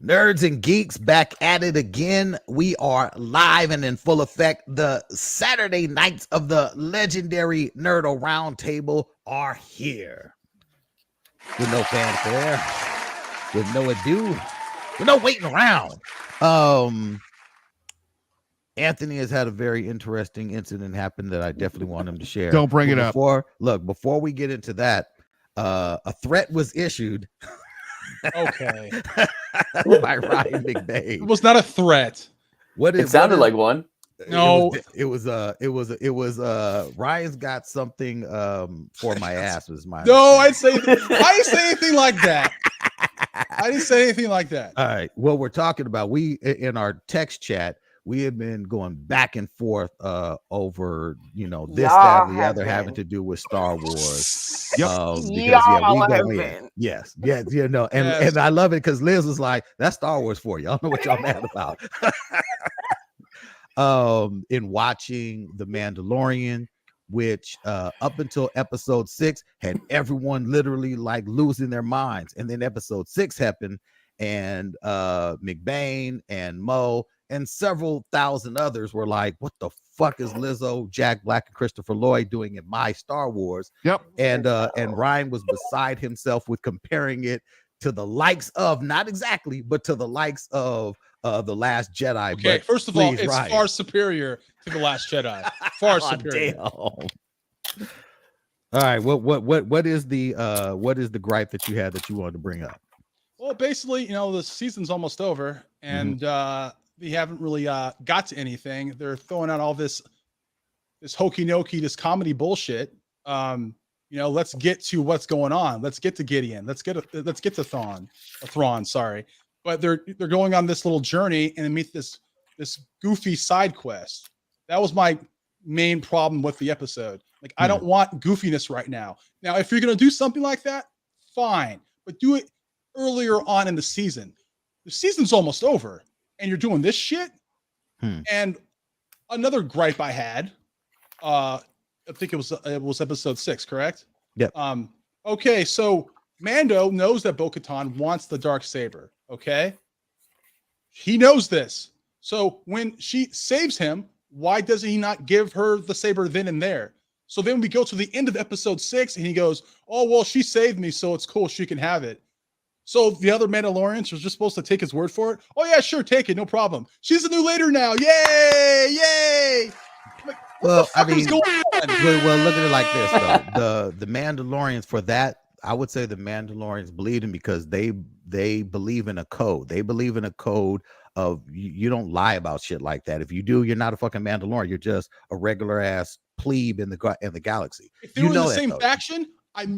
Nerds and geeks back at it again. We are live and in full effect. The Saturday nights of the legendary Nerdle Roundtable are here. With no fanfare, with no ado, with no waiting around. Anthony has had a very interesting incident happen that I definitely want him to share. Don't bring it up. Before we get into that, a threat was issued. Okay. By Ryan McBain. It was not a threat. It sounded like one. No, it was Ryan's got something for my ass was my no. I didn't say anything like that. I didn't say anything like that. All right. Well, we're talking about in our text chat. We have been going back and forth over, this, that, and the other having to do with Star Wars. Yes, and I love it because Liz was like, "That's Star Wars for you." I don't know what y'all mad about. In watching The Mandalorian, which up until episode 6 had everyone literally like losing their minds, and then episode 6 happened, and McBain and Mo and several thousand others were like, "What the fuck is Lizzo, Jack Black, and Christopher Lloyd doing in my Star Wars?" Yep. And Ryan was beside himself with comparing it to the likes of, not exactly, but to the likes of The Last Jedi. Okay, but first of all, it's Ryan. far superior to The Last Jedi. Far superior. Damn. All right, what is the gripe that you had that you wanted to bring up? Well, basically, the season's almost over, and they haven't really got to anything. They're throwing out all this hokey dokey, this comedy bullshit. Let's get to what's going on. Let's get to Gideon. Let's get to Thrawn. Sorry, but they're going on this little journey and meet this goofy side quest. That was my main problem with the episode. Like, I don't want goofiness right now. Now, if you're gonna do something like that, fine, but do it earlier on in the season. The season's almost over, and you're doing this shit. And another gripe I had, I think it was episode 6, correct? Yep. Okay, so Mando knows that Bo-Katan wants the Darksaber. Okay, he knows this. So when she saves him, why doesn't he not give her the saber then and there? So then we go to the end of episode 6, and he goes, "Oh well, she saved me, so it's cool. She can have it." So the other Mandalorians were just supposed to take his word for it. "Oh yeah, sure, take it, no problem. She's a new leader now. Yay, yay!" Like, well, I mean, well, look at it like this though. The Mandalorians, for that, I would say the Mandalorians believed him because they believe in a code. They believe in a code of you don't lie about shit like that. If you do, you're not a fucking Mandalorian. You're just a regular ass plebe in the galaxy. If they were in the same faction,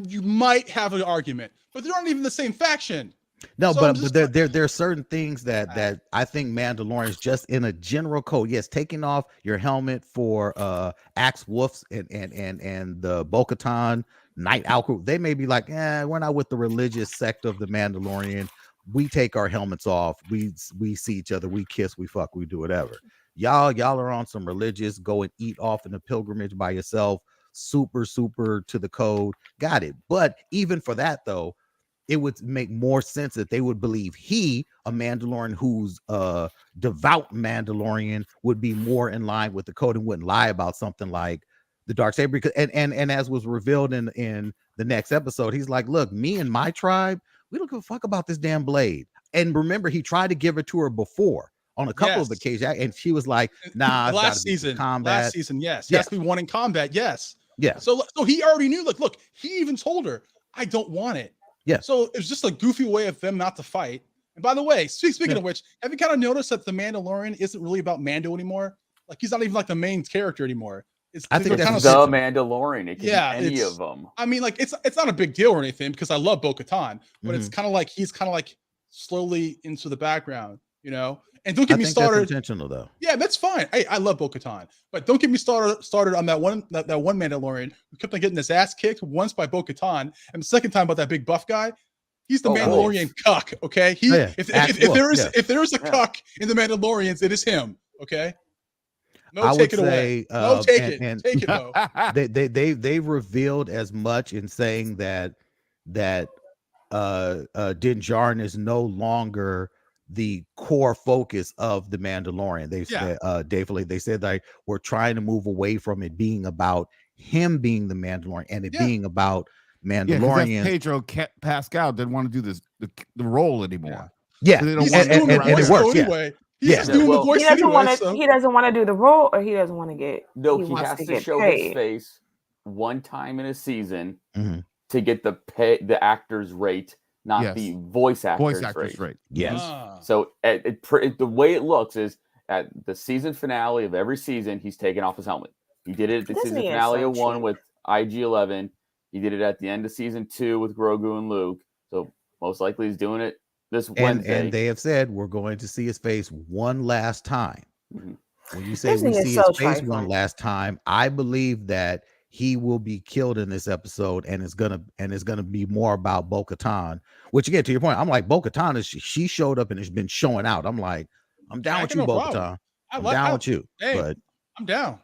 you might have an argument, but they're not even the same faction. No, so but there are certain things that I think Mandalorians, just in a general code. Yes, taking off your helmet for Axe Woofs and the Bo-Katan Night Owl crew, they may be like, we're not with the religious sect of the Mandalorian. We take our helmets off. We see each other. We kiss. We fuck. We do whatever. Y'all are on some religious, go and eat off in a pilgrimage by yourself. Super to the code. Got it. But even for that though, it would make more sense that they would believe a Mandalorian who's a devout Mandalorian, would be more in line with the code and wouldn't lie about something like the Darksaber. Because and as was revealed in the next episode, he's like, "Look, me and my tribe, we don't give a fuck about this damn blade." And remember, he tried to give it to her before on a couple of occasions, and she was like, "Nah." Last season, yes. It has to be one in combat, yes. Yeah. So he already knew. Like, look, he even told her, "I don't want it." Yeah. So it was just a goofy way of them not to fight. And by the way, speaking of which, have you kind of noticed that the Mandalorian isn't really about Mando anymore? Like, he's not even like the main character anymore. I think that's the Mandalorian. It can be any of them. I mean, like, it's not a big deal or anything because I love Bo-Katan, but it's kind of like he's kind of like slowly into the background, And don't get me started. That's intentional though. Yeah, that's fine. I love Bo-Katan, but don't get me started on that one Mandalorian who kept on getting his ass kicked once by Bo-Katan, and the second time by that big buff guy. He's the Mandalorian cuck. Okay, if there is a cuck in the Mandalorians, it is him. Okay. No, take it away. No, take it. Take it though. They revealed as much in saying that Din Djarin is no longer the core focus of the Mandalorian. They said, Dave Filoni, they said like we're trying to move away from it being about him being the Mandalorian and it being about Mandalorian. Pedro Pascal didn't want to do the role anymore. Yeah, so they don't he's want doing the voice works, anyway. He's just doing the voice anyway. He doesn't want to do the role, or he doesn't want to get. No, he has to show his face one time in a season to get the actor's rate, not the voice actor's rate. Yes. So the way it looks is at the season finale of every season, he's taking off his helmet. He did it at the season finale of 1 with IG-11. He did it at the end of season 2 with Grogu and Luke. So most likely he's doing it this Wednesday. And they have said we're going to see his face one last time. When you say Disney we see so his face trifling. one last time, I believe that he will be killed in this episode, and it's gonna be more about Bo-Katan. Which again, to your point, I'm like Bo-Katan is she showed up and has been showing out. I'm like, I'm down with you, Bo-Katan. I'm down with you. Hey, but I'm down.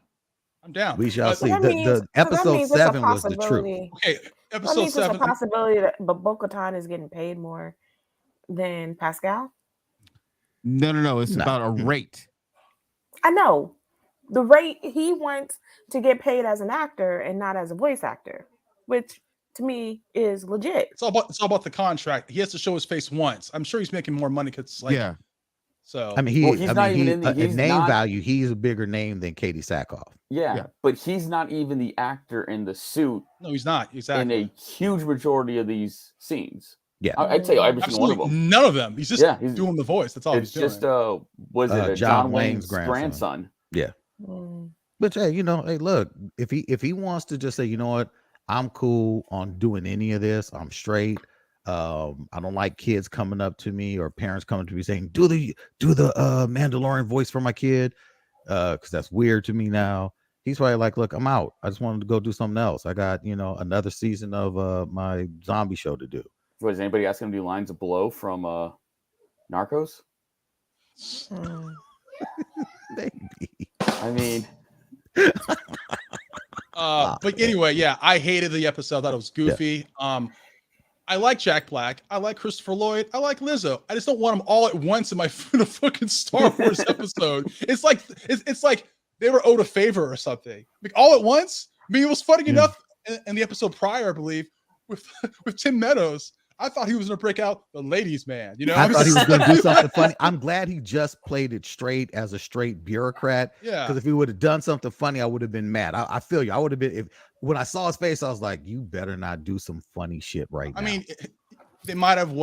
We shall see. That means, the episode 7 was the truth. Okay, episode 7. It's a possibility that Bo-Katan is getting paid more than Pascal. No. It's about a rate. I know the rate he wants to get paid as an actor and not as a voice actor, which to me is legit. It's all about the contract. He has to show his face once. I'm sure he's making more money because So I mean, he's not even in the name value. He's a bigger name than Katie Sackhoff. Yeah, but he's not even the actor in the suit. No, he's not. Exactly. In a huge majority of these scenes. Yeah, I'd say every single one of them. None of them. He's just doing the voice. That's all he's doing. It's just was it John Wayne's grandson? Yeah. But hey, hey, look, if he wants to just say, you know what, I'm cool on doing any of this. I'm straight. I don't like kids coming up to me or parents coming to me saying, do the Mandalorian voice for my kid. Because that's weird to me now. He's probably like, look, I'm out. I just wanted to go do something else. I got, another season of my zombie show to do. Was anybody asking him to do Lines of Below from Narcos? Maybe. I mean, but anyway, I hated the episode. I thought it was goofy. Yeah. I like Jack Black. I like Christopher Lloyd. I like Lizzo. I just don't want them all at once in my fucking Star Wars episode. It's like they were owed a favor or something. Like all at once. I mean, it was funny enough in the episode prior, I believe, with Tim Meadows. I thought he was going to break out the ladies' man. I thought he was going to do something funny. I'm glad he just played it straight as a straight bureaucrat. Yeah. Because if he would have done something funny, I would have been mad. I feel you. I would have been. When I saw his face, I was like, "You better not do some funny shit right now." I mean, they might have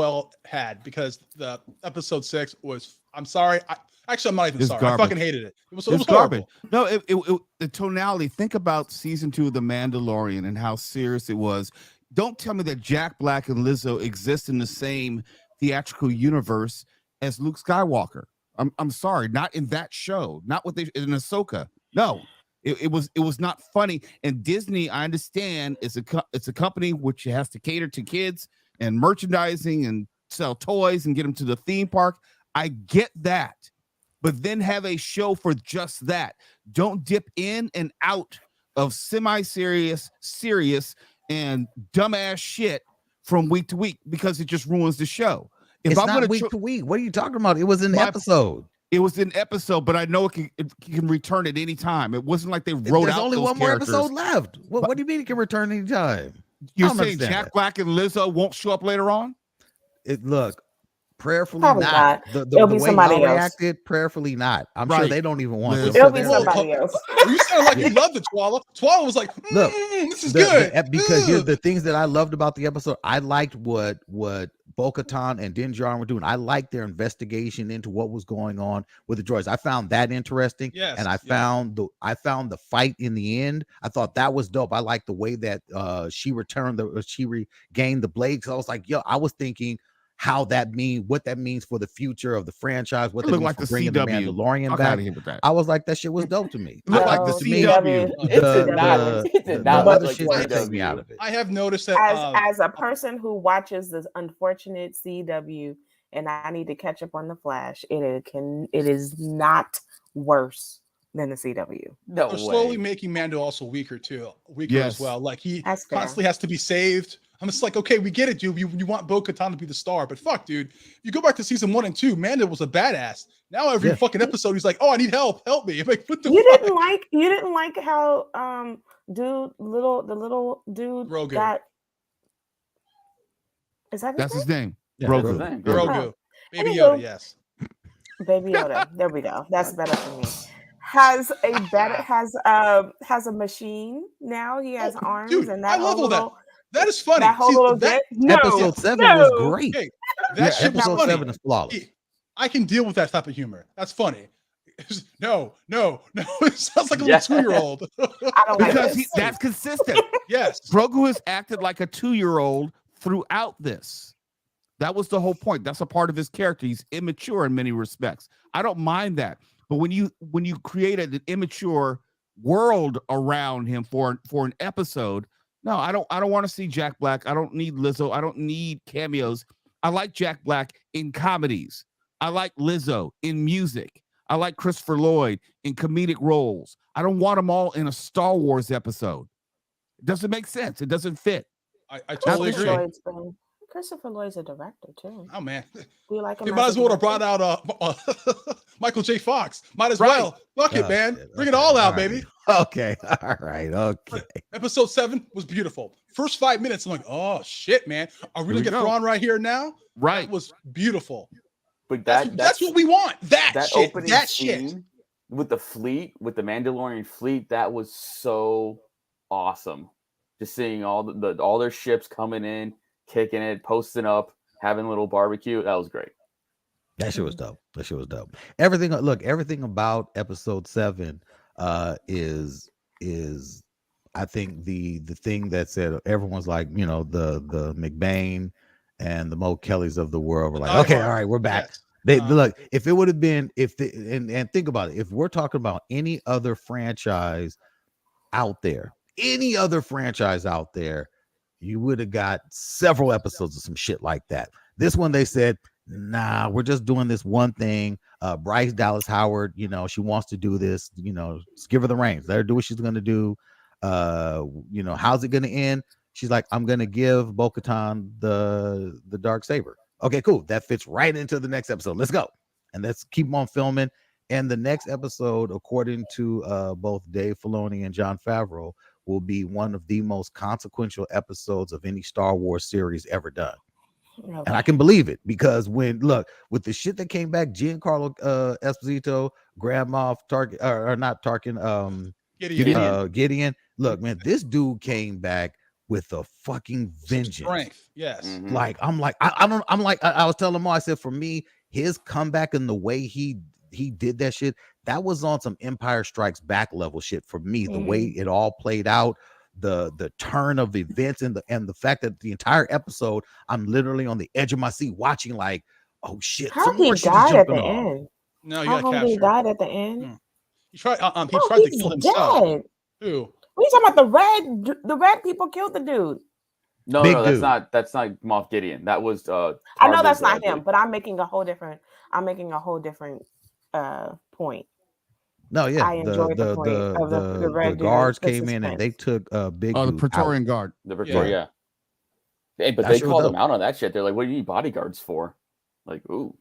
had because the episode 6 was. I'm sorry. I'm not even sorry. Garbage. I fucking hated it. It was garbage. No, the tonality. Think about season 2 of The Mandalorian and how serious it was. Don't tell me that Jack Black and Lizzo exist in the same theatrical universe as Luke Skywalker. I'm sorry, not in that show, not what they in Ahsoka. No, it was not funny. And Disney, I understand, it's a company which has to cater to kids and merchandising and sell toys and get them to the theme park. I get that, but then have a show for just that. Don't dip in and out of semi-serious, serious, and dumbass shit from week to week because it just ruins the show. It's not week to week. What are you talking about? It was an episode. It was an episode, but I know it can return at any time. It wasn't like they wrote There's out only those one characters. more episode left. What do you mean it can return anytime? You're saying Jack Black and Lizzo won't show up later on? Look, prayerfully Probably not. The way somebody y'all else. reacted, prayerfully not. I'm sure they don't even want to. It'll be somebody else. You sound like you loved it, Twala. Twala was like, look, this is good. Because here's the things that I loved about the episode. I liked what Bo-Katan and Din Djarin were doing. I liked their investigation into what was going on with the droids. I found that interesting. Yes, and I found the fight in the end. I thought that was dope. I liked the way that she regained the blade. So I was like, I was thinking what that means for the future of the franchise, what that means for bringing the Mandalorian back. I was like, that shit was dope to me. It looked like the CW. It not like shit that take me out of it. I have noticed that as a person who watches this unfortunate CW, and I need to catch up on the Flash, it is not worse than the CW. No, they're slowly making Mando also weaker as well. Like he constantly has to be saved. I'm just like, okay, we get it, dude. You want Bo-Katan to be the star, but fuck, dude. You go back to season 1 and 2, Mando was a badass. Now every fucking episode, he's like, oh, I need help me. I'm like, what the fuck? You didn't like how the little dude Grogu. got. Is that His name? Yeah, Grogu. Grogu. Oh. Baby Anywho. Yoda, yes. Baby Yoda. There we go. That's better for me. Has a machine now. He has arms, dude, and that I love whole all that. little, That is funny. that whole little bit. No, Episode 7 no. was great. Hey, that shit was Episode funny. 7 is flawless. I can deal with that type of humor. That's funny. No. It sounds like a little 2-year-old. I don't like Because this. that's consistent. Yes. Grogu has acted like a 2-year-old throughout this. That was the whole point. That's a part of his character. He's immature in many respects. I don't mind that. But when you created an immature world around him for an episode, no, I don't want to see Jack Black. I don't need Lizzo. I don't need cameos. I like Jack Black in comedies. I like Lizzo in music. I like Christopher Lloyd in comedic roles. I don't want them all in a Star Wars episode. It doesn't make sense. It doesn't fit. I totally agree. Christopher Lloyd's a director too. Oh man, Do you like him? they might as well have brought out Michael J. Fox. Might as well. Fuck it, man. Shit. Bring it all out, right. baby. Okay. All right. Okay. Episode 7 was beautiful. First 5 minutes, I'm like, oh shit, man. Are we gonna get Thrawn right here now? Right. That was beautiful. But That's what we want. That shit. opening That scene shit. with the fleet, with the Mandalorian fleet, that was so awesome. Just seeing all their ships coming in, kicking it, posting up, having a little barbecue. That was great. That shit was dope. Everything about episode 7 is I think the thing that said everyone's like, the McBain and the Mo Kellys of the world were like, okay, all right, we're back. Yes. They look, if it would have been and think about it, if we're talking about any other franchise out there, you would have got several episodes of some shit like that. This one, they said, nah, we're just doing this one thing. Bryce Dallas Howard, she wants to do this, just give her the reins. Let her do what she's going to do. How's it going to end? She's like, I'm going to give Bo-Katan the dark saber. Okay, cool. That fits right into the next episode. Let's go. And let's keep on filming. And the next episode, according to both Dave Filoni and Jon Favreau, will be one of the most consequential episodes of any Star Wars series ever done. Okay. And I can believe it because with the shit that came back, Giancarlo Esposito, Grand Moff Tarkin, or not Tarkin, Gideon. Look, man, this dude came back with a fucking vengeance. Strength, yes. Mm-hmm. I was telling Mo, I said, for me, his comeback and the way he did that shit, that was on some Empire Strikes Back level shit for me. The way it all played out, the turn of events, and the fact that the entire episode, I'm literally on the edge of my seat watching, like, oh shit, how he died at the end. No, you got captured. He died at the end. He tried to kill himself. Dead. Who? What are you talking about? The red people killed the dude. No, that's not Moff Gideon. That was I know that's not him, but I'm making a whole different point. No, yeah. I enjoyed the point of the red guards came in and they took big. The Praetorian Guard. The Praetorian, yeah. Hey, but they called them out on that shit. They're like, "What do you need bodyguards for?" Like, ooh.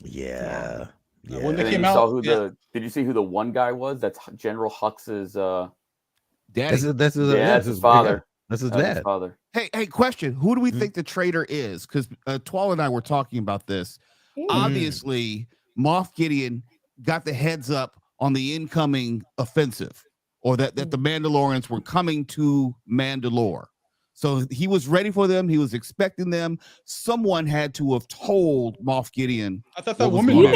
Yeah. When they and came out, did you see who the one guy was? That's General Hux's daddy. That's his father. That's his dad. Father. Hey, question. Who do we think the traitor is? Because Twal and I were talking about this. Obviously, Moff Gideon got the heads up on the incoming offensive, or that the Mandalorians were coming to Mandalore. So he was ready for them. He was expecting them. Someone had to have told Moff Gideon. I thought that woman. Do you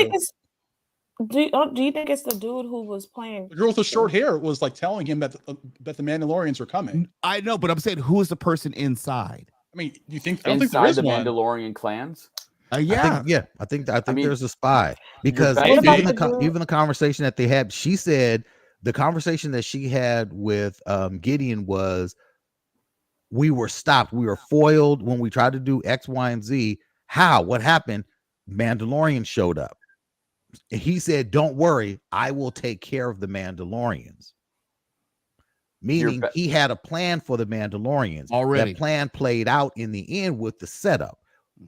think it's the dude who was playing? The girl with the short hair was like telling him that the Mandalorians are coming. I know, but I'm saying, who is the person inside? I mean, do you think I don't think there is the Mandalorian clans? Yeah, I think there's a spy, because even the conversation that they had, she said the conversation that she had with Gideon was, we were stopped, we were foiled when we tried to do X, Y, and Z. How? What happened? Mandalorian showed up. He said, "Don't worry, I will take care of the Mandalorians." meaning he had a plan for the Mandalorians. Already. That plan played out in the end with the setup.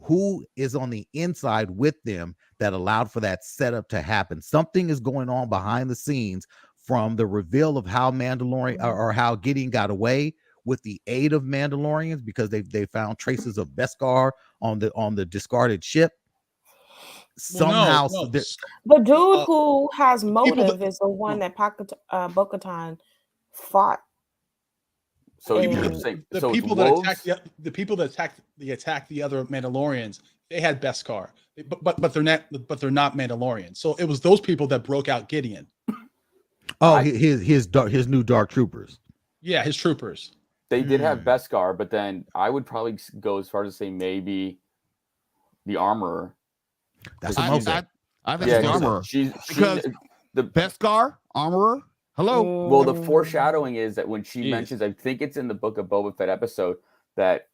Who is on the inside with them that allowed for that setup to happen? Something is going on behind the scenes from the reveal of how Mandalorian or how Gideon got away with the aid of Mandalorians, because they found traces of Beskar on the discarded ship. Somehow, the dude who has motive is the one that Bo-Katan fought. So the people that attacked the other Mandalorians, they had Beskar, but they're not Mandalorians. So it was those people that broke out Gideon. Oh, his new dark troopers. Yeah, his troopers. They did have Beskar, but then I would probably go as far as to say maybe the Armorer. That's what I think it's the Armorer. Because the Beskar Armorer. Hello. Well, the foreshadowing is that when she mentions, I think it's in the Book of Boba Fett episode, that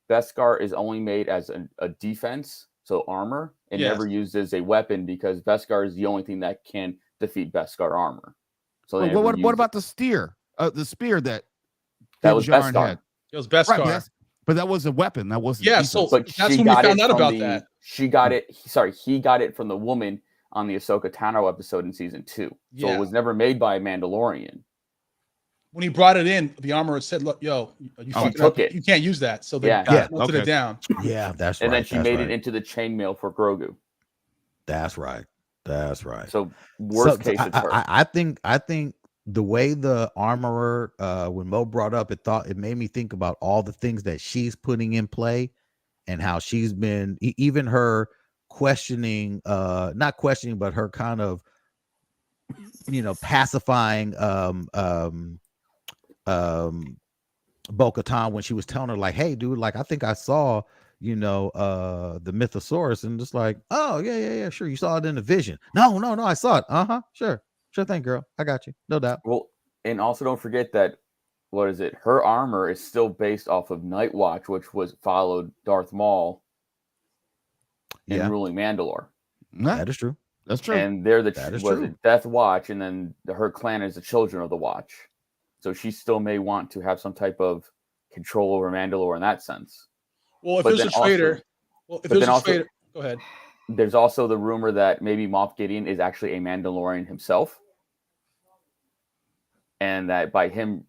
Beskar is only made as a defense, so armor, and never used as a weapon, because Beskar is the only thing that can defeat Beskar armor. So what about the spear? The spear that was Beskar. had? It was Beskar. Right, but that was a weapon. That wasn't. Yeah, so that's when we found out about that. He got it from the woman on the Ahsoka Tano episode in season 2. So it was never made by a Mandalorian. When he brought it in, the armorer said, "Look, you took it. You can't use that." So they melted it down. Yeah, that's right. And then she made it into the chainmail for Grogu. That's right. So worst case, it's her. I think the way the armorer, when Mo brought up, it made me think about all the things that she's putting in play, and how she's been, even her questioning, not questioning, but her kind of, pacifying Bo-Katan when she was telling her, like, hey dude, like, I think I saw the Mythosaurus, and just like, oh yeah, sure, you saw it in the vision. No, I saw it. Sure thing, girl, I got you, no doubt. Well, and also don't forget that, what is it, her armor is still based off of Night Watch, which followed Darth Maul in ruling Mandalore. That is true. That's true. And they're the Death Watch, and then her clan is the Children of the Watch. So she still may want to have some type of control over Mandalore in that sense. Well, if there's a traitor, go ahead. There's also the rumor that maybe Moff Gideon is actually a Mandalorian himself, and that by him,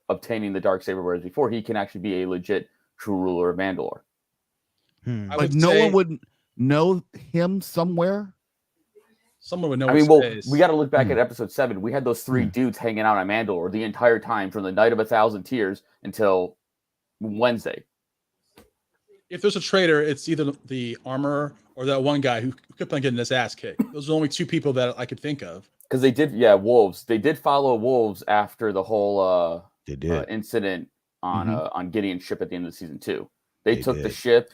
obtaining the Darksaber, whereas before, he can actually be a legit true ruler of Mandalore. But no one would know him somewhere. Someone would know. I mean, we got to look back at episode 7. We had those 3 dudes hanging out on Mandalore the entire time, from the Night of 1,000 Tears until Wednesday. If there's a traitor, it's either the armorer or that one guy who kept on getting his ass kicked. Those are the only 2 people that I could think of. Because they did, wolves. They did follow wolves after the whole incident on Gideon's ship at the end of season 2. They took the ship,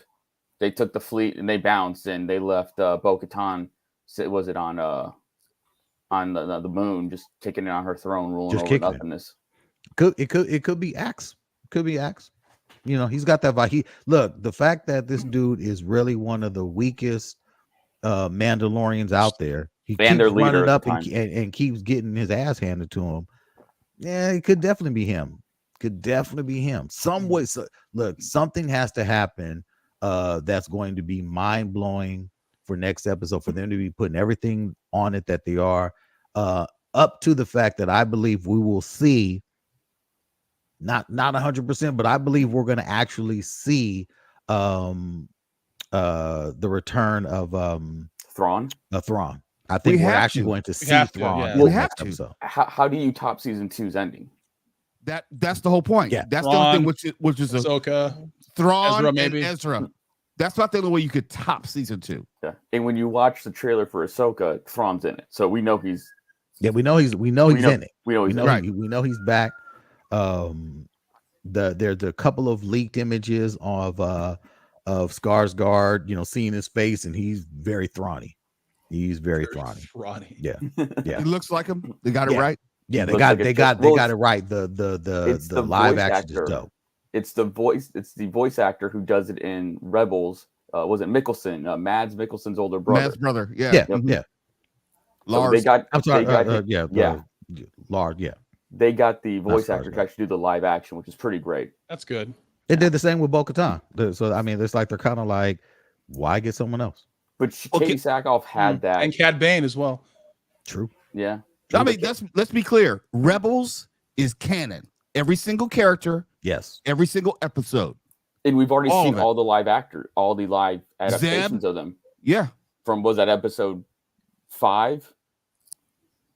they took the fleet, and they bounced, and they left Bo-Katan. Was it on the moon, just kicking it on her throne, ruling over nothingness? It could be Axe. Could be Axe. He's got that vibe. Look, the fact that this dude is really one of the weakest Mandalorians out there. He keeps running up and keeps getting his ass handed to him. Yeah, it could definitely be him. Some way. So, look, something has to happen that's going to be mind blowing for next episode, for them to be putting everything on it that they are, up to the fact that I believe we will see, not 100%, but I believe we're going to actually see the return of Thrawn. Thrawn. I think we're actually going to see Thrawn. We have to. How do you top season 2's ending? That's the whole point. Yeah. That's Thrawn, the only thing which is Ahsoka, Thrawn, Ezra, maybe. And Ezra. That's not the only way you could top season 2. Yeah, and when you watch the trailer for Ahsoka, Thrawn's in it, so we know he's. Yeah, we know he's in it. We know he's back. There's a couple of leaked images of Skarsgård, seeing his face, and he's very Thrawny. He's very Thrawny. Yeah. He looks like him. They got it right. Yeah, they got it right. The live action is dope. It's the voice actor who does it in Rebels. Was it Mikkelsen? Mads Mikkelsen's older brother. Mads' brother. Yeah. Yeah. Lars. I'm sorry. Lars. Yeah. they got the voice Star actor to Trek. actually do the live action, which is pretty great. That's good. They did the same with Bo-Katan. So I mean, it's like they're kind of like, why get someone else? But Katie Sackhoff had that. And Cad Bane as well. True. Yeah. I mean, let's be clear. Rebels is canon. Every single character, Yes. every single episode. And we've already seen of it. all the live adaptations of them. Yeah. From was that episode 5?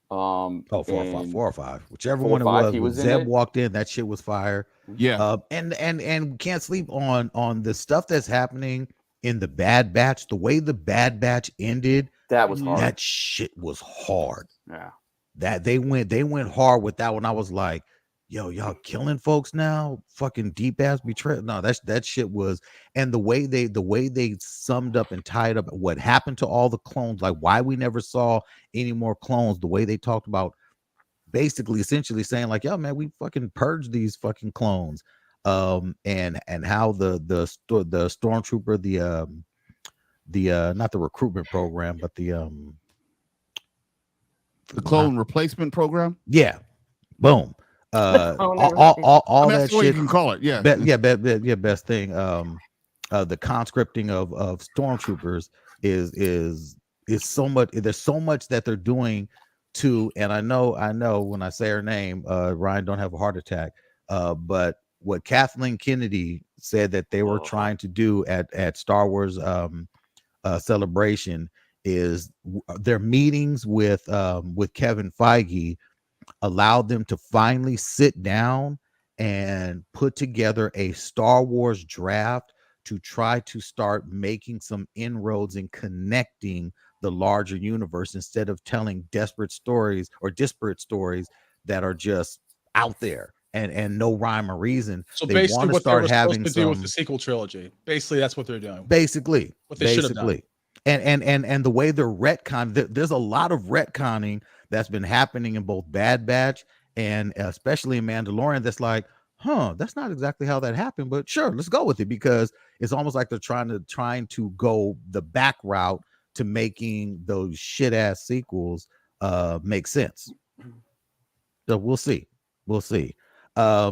Four or five, whichever 4 or one it 5, was. he When was in Zeb it. walked in, that shit was fire. Yeah. And can't sleep on the stuff that's happening in the Bad Batch. The way the Bad Batch ended, That was hard. that shit was hard. Yeah. That they went hard with that one. I was like, yo, y'all killing folks now? Fucking deep ass betrayal. No, that shit was. And the way they summed up and tied up what happened to all the clones, like why we never saw any more clones, the way they talked about basically essentially saying like, yo, man, we fucking purged these fucking clones. And how the stormtrooper, the not the recruitment program, but the clone replacement program. Yeah. Boom. All that that's what shit. you can call it. Yeah. Best thing. The conscripting of stormtroopers is so much. There's so much that they're doing to, and I know when I say her name, Ryan, don't have a heart attack. But what Kathleen Kennedy said that they were trying to do at Star Wars Celebration is their meetings with Kevin Feige allowed them to finally sit down and put together a Star Wars draft to try to start making some inroads in connecting the larger universe instead of telling desperate stories or disparate stories that are just out there and no rhyme or reason. So they basically want to what start they were having supposed to do with the sequel trilogy. Basically, that's what they're doing. Basically, what they should have done. And the way they're retconning, there's a lot of retconning that's been happening in both Bad Batch and especially in Mandalorian. That's like, that's not exactly how that happened, but sure, let's go with it, because it's almost like they're trying to go the back route to making those shit ass sequels make sense. So we'll see.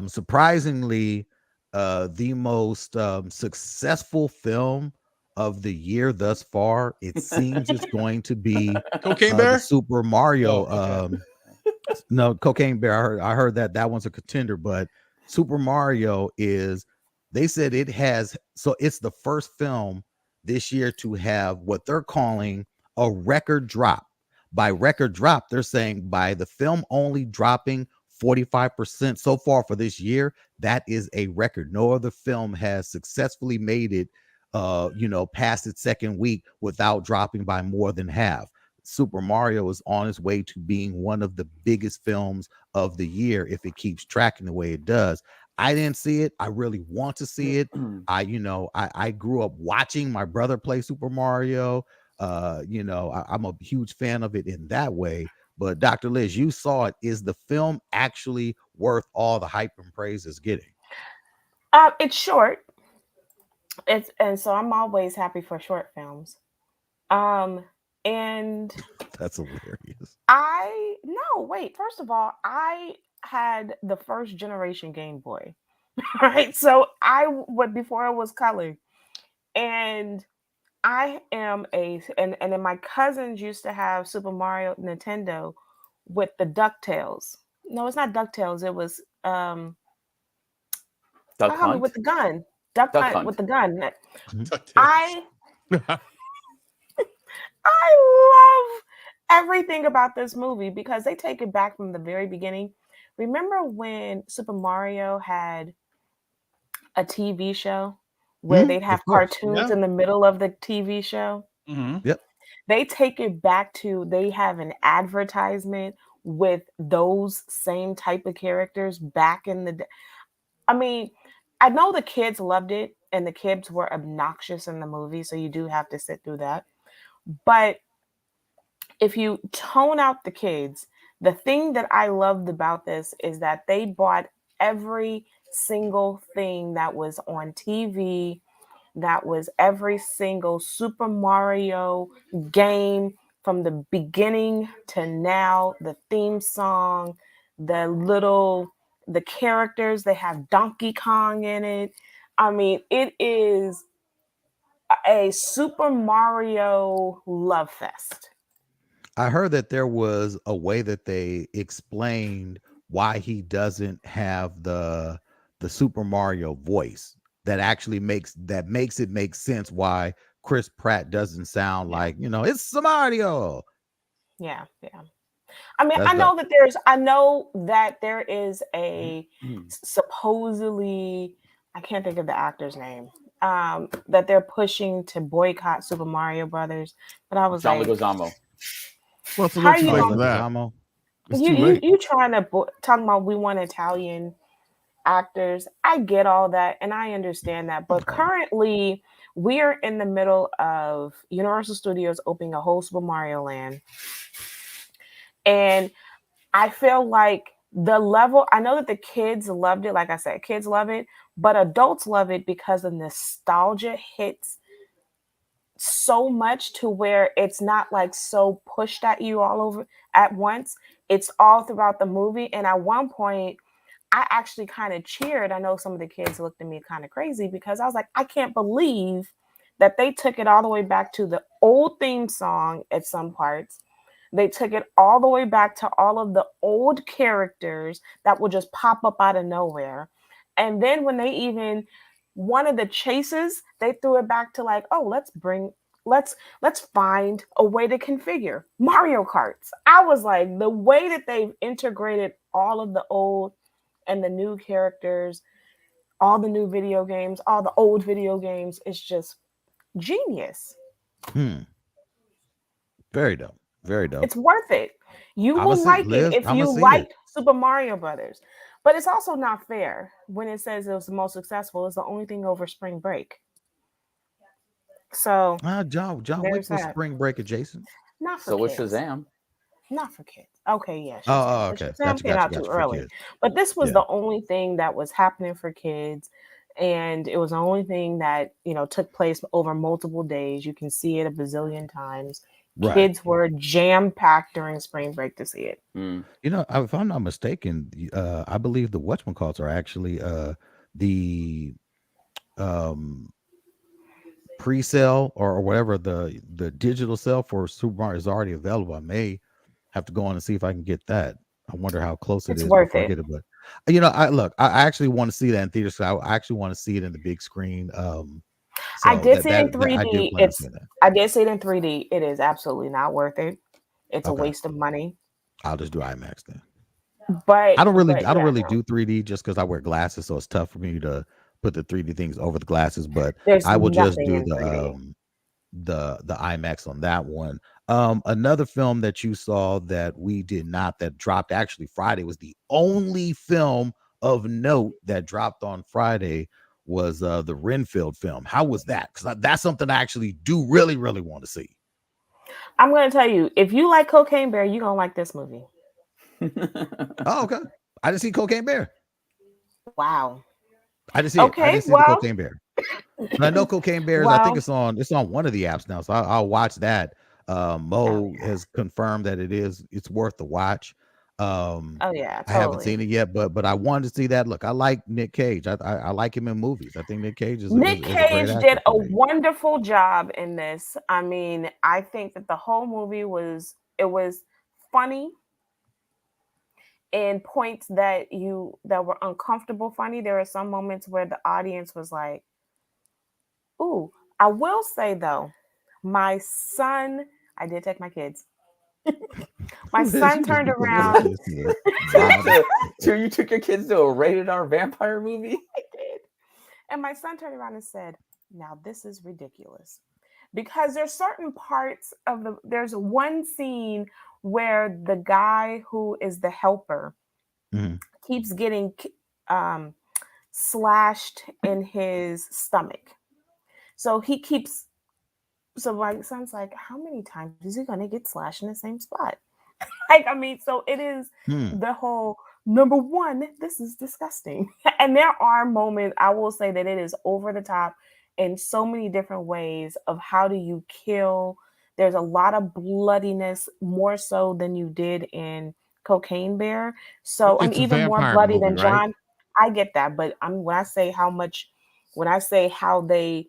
Surprisingly, the most successful film of the year thus far, it seems it's going to be Cocaine Bear, Super Mario. Oh, okay. No, Cocaine Bear. I heard that one's a contender, but Super Mario is. They said it has. So it's the first film this year to have what they're calling a record drop. By record drop, they're saying by the film only dropping 45% so far for this year. That is a record. No other film has successfully made it past its second week without dropping by more than half. Super Mario is on its way to being one of the biggest films of the year if it keeps tracking the way it does. I didn't see it. I really want to see it. I grew up watching my brother play Super Mario. I'm a huge fan of it in that way. But Dr. Liz, you saw it. Is the film actually worth all the hype and praise it's getting? It's short. And so I'm always happy for short films. And that's hilarious. First of all, I had the first generation Game Boy, right? So before it was color, and I am and then my cousins used to have Super Mario Nintendo with the DuckTales. No, it's not DuckTales. It was Duck Hunt with the gun. Duck Hunt with the gun. I love everything about this movie because they take it back from the very beginning. Remember when Super Mario had a TV show where they'd have cartoons in the middle of the TV show? Mm-hmm. Yep. They take it back to, they have an advertisement with those same type of characters back in the day. I mean, I know the kids loved it and the kids were obnoxious in the movie, so you do have to sit through that. But if you tone out the kids, the thing that I loved about this is that they bought every single thing that was on TV, that was every single Super Mario game from the beginning to now, the theme song, the characters. They have Donkey Kong in it. I mean, it is a Super Mario love fest. I heard that there was a way that they explained why he doesn't have the Super Mario voice that actually makes it make sense why Chris Pratt doesn't sound like, it's Mario. Yeah, yeah. I mean, That's dope. I know that there is a supposedly, I can't think of the actor's name, that they're pushing to boycott Super Mario Brothers. But I was John like, Leguizamo. Well, it's a how little too you late gonna for that. Leguizamo. It's too late. you trying to talking about we want Italian actors? I get all that and I understand that, but Okay. currently we are in the middle of Universal Studios opening a whole Super Mario Land, and I feel like the level, I know that the kids loved it. Like I said, kids love it, but adults love it because the nostalgia hits so much to where it's not like so pushed at you all over at once. It's all throughout the movie. And at one point, I actually kind of cheered. I know some of the kids looked at me kind of crazy because I was like, I can't believe that they took it all the way back to the old theme song at some parts. They took it all the way back to all of the old characters that would just pop up out of nowhere. And then when they even one of the chases, they threw it back to like, oh, let's find a way to configure Mario Karts. I was like, the way that they've integrated all of the old and the new characters, all the new video games, all the old video games, is just genius. Very dope. Very dope. It's worth it. You I'ma will see, like it Liz. if I'ma you see it. liked Super Mario Brothers. But it's also not fair when it says it was the most successful. It's the only thing over spring break. So John Wick there's was that. Spring Break adjacent. Not for So was kids. Shazam. Not for kids. Okay, yeah, Shazam. Oh, But okay. Shazam came out too For early. kids. But this was Yeah. the only thing that was happening for kids. And it was the only thing that, took place over multiple days. You can see it a bazillion times. Right. Kids were jam-packed during spring break to see it. If I'm not mistaken, I believe the whatchamacalls are actually the pre-sale or whatever the digital sale for Super Mario is already available. I may have to go on and see if I can get that. I wonder how close it It's is worth before I it. get it. But I actually want to see that in theaters. So I actually want to see it in the big screen. I So did see it in I do 3D. plan on seeing that. I did see it in 3D. It is absolutely not worth it. It's a Okay. waste of money. I'll just do IMAX then. But I don't really yeah, do 3D just because I wear glasses, so it's tough for me to put the 3D things over the glasses. But there's I will just nothing do in 3D. the IMAX on that one. Another film that you saw that we did not, that dropped actually Friday, was the only film of note that dropped on Friday, was the Renfield film. How was that? Because that's something I actually do really, really want to see. I'm going to tell you, if you like Cocaine Bear, you're going to like this movie. Oh, okay. I didn't see Cocaine Bear. Wow. I didn't see it. I didn't see the well, Cocaine Bear. But I know Cocaine Bears. I think well, it's on one of the apps now, so I'll watch that. Mo yeah. has confirmed that it's worth the watch. Oh yeah, I haven't totally. seen it yet, but I wanted to see that. Look, I like Nick Cage. I like him in movies. I think Nick Cage Nick is a great Cage actor did for a me. wonderful job in this. I mean, I think that the whole movie was funny in points that were uncomfortable funny. There are some moments where the audience was like, ooh. I will say though, my son, I did take my kids. My Liz, son you just turned be taking your around. kids to the wildest. So you took your kids to a rated R vampire movie? I did. And my son turned around and said, now this is ridiculous. Because there's certain parts of there's one scene where the guy who is the helper Mhm. keeps getting slashed in his stomach. So my son's like, how many times is he going to get slashed in the same spot? So it is Hmm. the whole number one, this is disgusting. And there are moments, I will say that it is over the top in so many different ways of how do you kill. There's a lot of bloodiness, more so than you did in Cocaine Bear. So I'm It's a even more vampire bloody movie, than right? John. I get that, but when I say when I say how they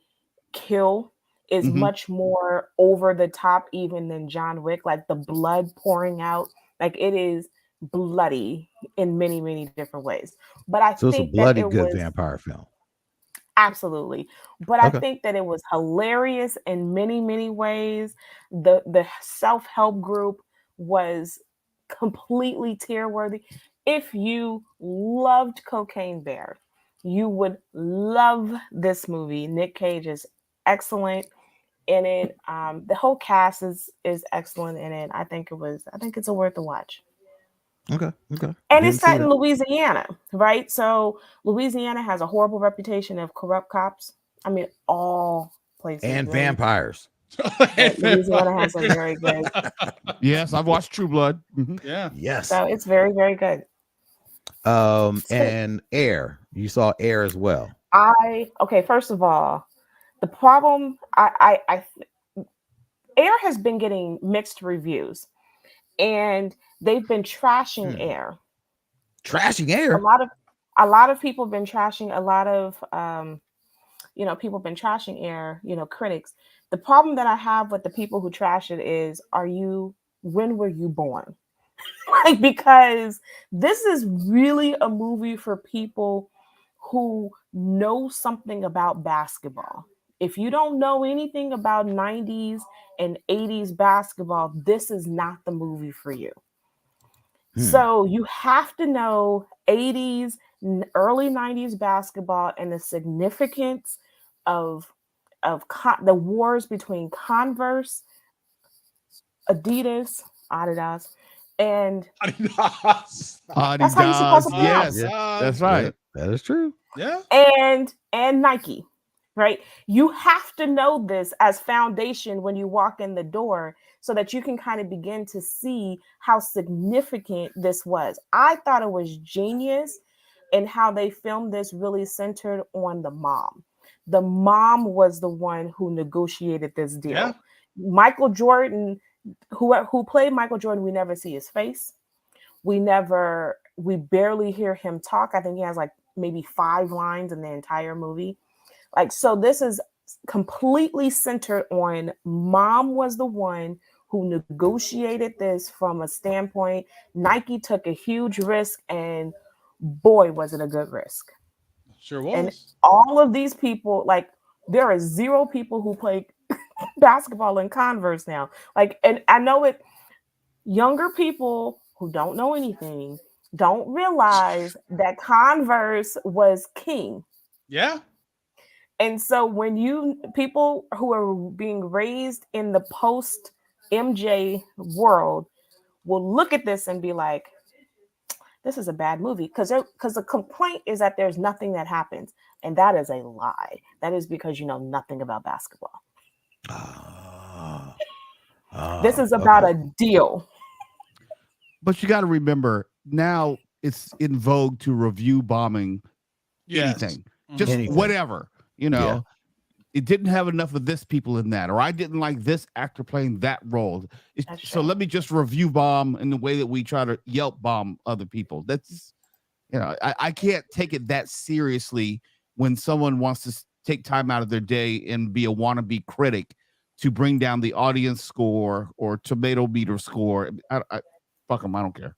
kill is Mhm. much more over the top even than John Wick, like the blood pouring out, like it is bloody in many, many different ways. But I So it's a think that bloody it good was vampire film. absolutely, but I Okay. think that it was hilarious in many, many ways. The self-help group was completely tear worthy. If you loved Cocaine Bear, you would love this movie. Nick Cage is excellent in it. The whole cast is excellent in it. I think it's a worth a watch. Okay. Okay. And it's Didn't see set in that. Louisiana, right? So Louisiana has a horrible reputation of corrupt cops. I mean, all places And really, vampires. but Louisiana has a very good. Yes, I've watched True Blood. Mhm. Yeah. Yes. So it's very, very good. So And Air. You saw Air as well. okay. First of all, the problem Air has been getting mixed reviews, and they've been trashing Hmm. Air. Trashing A Air. lot of a lot of people have been trashing a lot of people have been trashing Air, critics. The problem that I have with the people who trash it is, when were you born? Like, because this is really a movie for people who know something about basketball. If you don't know anything about 90s and 80s basketball, this is not the movie for you. Hmm. So you have to know 80s, early 90s basketball and the significance of the wars between Converse, Adidas, and Adidas. that's how you're supposed Adidas, to pronounce yes, it. Yeah. that's Yeah. right. That is true. Yeah. And Nike, right? You have to know this as foundation when you walk in the door so that you can kind of begin to see how significant this was. I thought it was genius in how they filmed this, really centered on the mom. The mom was the one who negotiated this deal. Yeah. Michael Jordan, who played Michael Jordan, we never see his face. We barely hear him talk. I think he has like maybe 5 lines in the entire movie. Like, so this is completely centered on mom was the one who negotiated this from a standpoint. Nike took a huge risk, and boy, was it a good risk. Sure And was. all of these people, like, there are 0 people who play basketball in Converse now. Like, and I know it, younger people who don't know anything don't realize that Converse was king. Yeah. And so when people who are being raised in the post MJ world will look at this and be like, this is a bad movie, because the complaint is that there's nothing that happens, and that is a lie. That is because you know nothing about basketball. Ah. This is about Okay. a deal. But you got to remember now it's in vogue to review bombing Yes. anything, just Anything. whatever. You Yeah. know, it didn't have enough of this people in that, or I didn't like this actor playing that role. That's So true. let me just review bomb in the way that we try to Yelp bomb other people. That's, I can't take it that seriously when someone wants to take time out of their day and be a wannabe critic to bring down the audience score or tomato meter score. Fuck them. I don't care.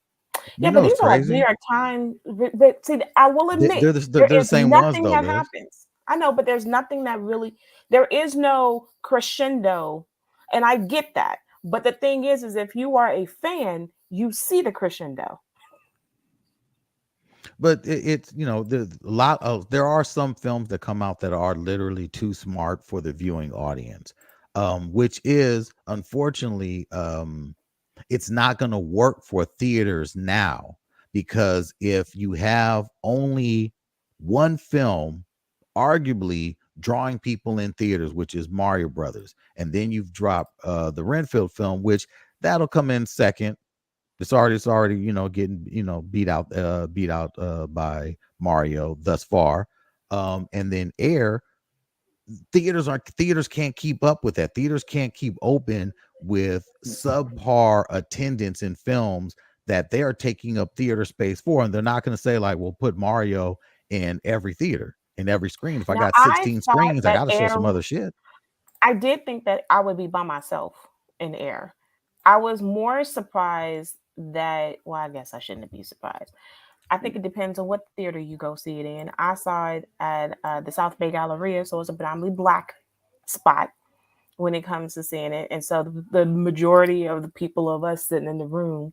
Yeah, You but know these what's are like New crazy? York Times. But see, I will admit They're there the is same ones nothing though, that Liz. happens. I know, but there's nothing that really. There is no crescendo, and I get that. But the thing is if you are a fan, you see the crescendo. But it's there's a lot of there are some films that come out that are literally too smart for the viewing audience, which is unfortunately it's not going to work for theaters now, because if you have only one film arguably drawing people in theaters, which is Mario Brothers, and then you've dropped the Renfield film, which that'll come in second. It's already getting beat out by Mario thus far. And then Air, theaters can't keep up with that. Theaters can't keep open with subpar attendance in films that they are taking up theater space for, and they're not going to say like, we'll put Mario in every theater, in every screen. If I Now, got I 16 thought screens, I that got to show some other shit. I did think that I would be by myself in Air. I was more surprised that, well, I guess I shouldn't be surprised. I think it depends on what theater you go see it in. I saw it at the South Bay Galleria, so it's a predominantly black spot when it comes to seeing it. And so the majority of the people of us sitting in the room.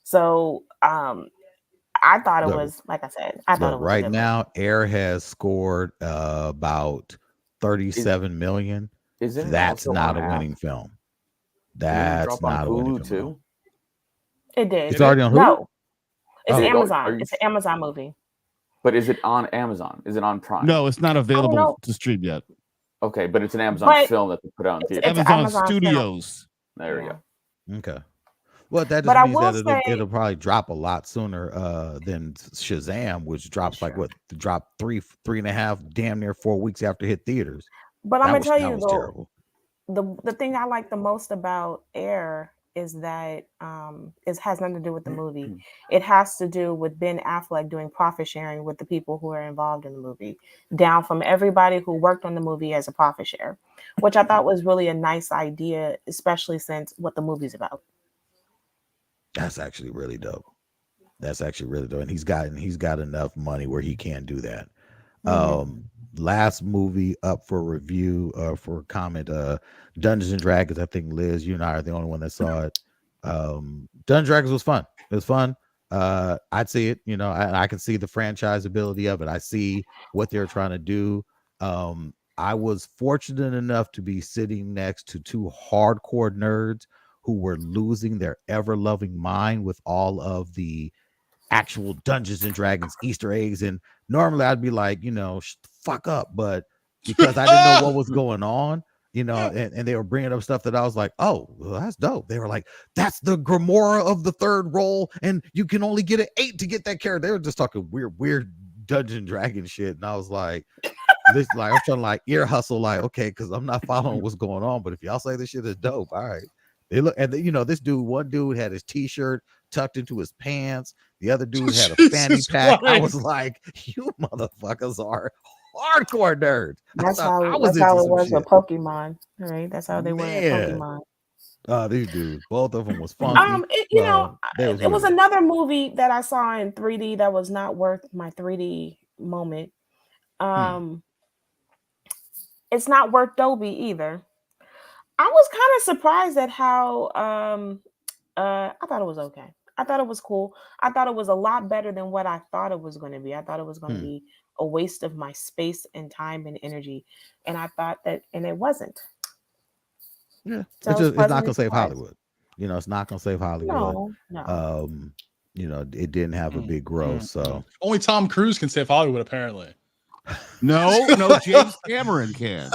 So I thought it was, like I said, I thought it was right now, Air has scored about 37 million. Isn't That's not a on winning app? film. Didn't it That's drop on not a winning Hulu film. too? It did. It's already on Hulu? No, it's Oh. Amazon. It's an Amazon movie. But is it on Amazon? Is it on Prime? No, it's not available to stream yet. Okay, but it's an Amazon film that they put out in theater. Amazon Studios. There we go. Okay. Well, that just But I means will that say- it'll probably drop a lot sooner than Shazam, which drops like what? Dropped 3.5, damn near 4 weeks after it hit theaters. But I'm That gonna was- tell that you was though, terrible. the thing I like the most about Air is that it has nothing to do with the movie. It has to do with Ben Affleck doing profit sharing with the people who are involved in the movie, down from everybody who worked on the movie as a profit share, which I thought was really a nice idea, especially since what the movie's about. That's actually really dope. That's actually really dope. And he's got enough money where he can do that. Last movie up for review, for comment, Dungeons and Dragons. I think Liz, you and I are the only one that saw it. Dungeons and Dragons was fun. It was fun. I'd see it, you know, I can see the franchise ability of it. I see what they're trying to do. I was fortunate enough to be sitting next to two hardcore nerds who were losing their ever-loving mind with all of the actual Dungeons and Dragons Easter eggs. And normally I'd be like, you know, fuck up, but because I didn't know what was going on, you know, and they were bringing up stuff that I was like, oh, well, that's dope. They were like, that's the Grimoire of the third role, and you can only get an 8 to get that character. They were just talking weird Dungeon Dragon shit, and I was like, this, like, I was trying to like ear hustle, like, okay, because I'm not following what's going on, but if y'all say this shit is dope, all right. They look, and you know, this dude, one dude had his t-shirt tucked into his pants, the other dude had a fanny pack. I was like, you motherfuckers are hardcore nerds. That's how it was with Pokemon, right? That's how they were at Pokemon. These dudes, both of them was funky. It was another movie that I saw in 3D that was not worth my 3D moment. It's not worth Dolby either. I was kind of surprised at how I thought it was okay. I thought it was cool. I thought it was a lot better than what I thought it was going to be. I thought it was going to be a waste of my space and time and energy. And I thought that, and it wasn't. Yeah. So it's not going to save Hollywood. You know, it's not going to save Hollywood. No. You know, it didn't have a big growth. So only Tom Cruise can save Hollywood, apparently. No, James Cameron can.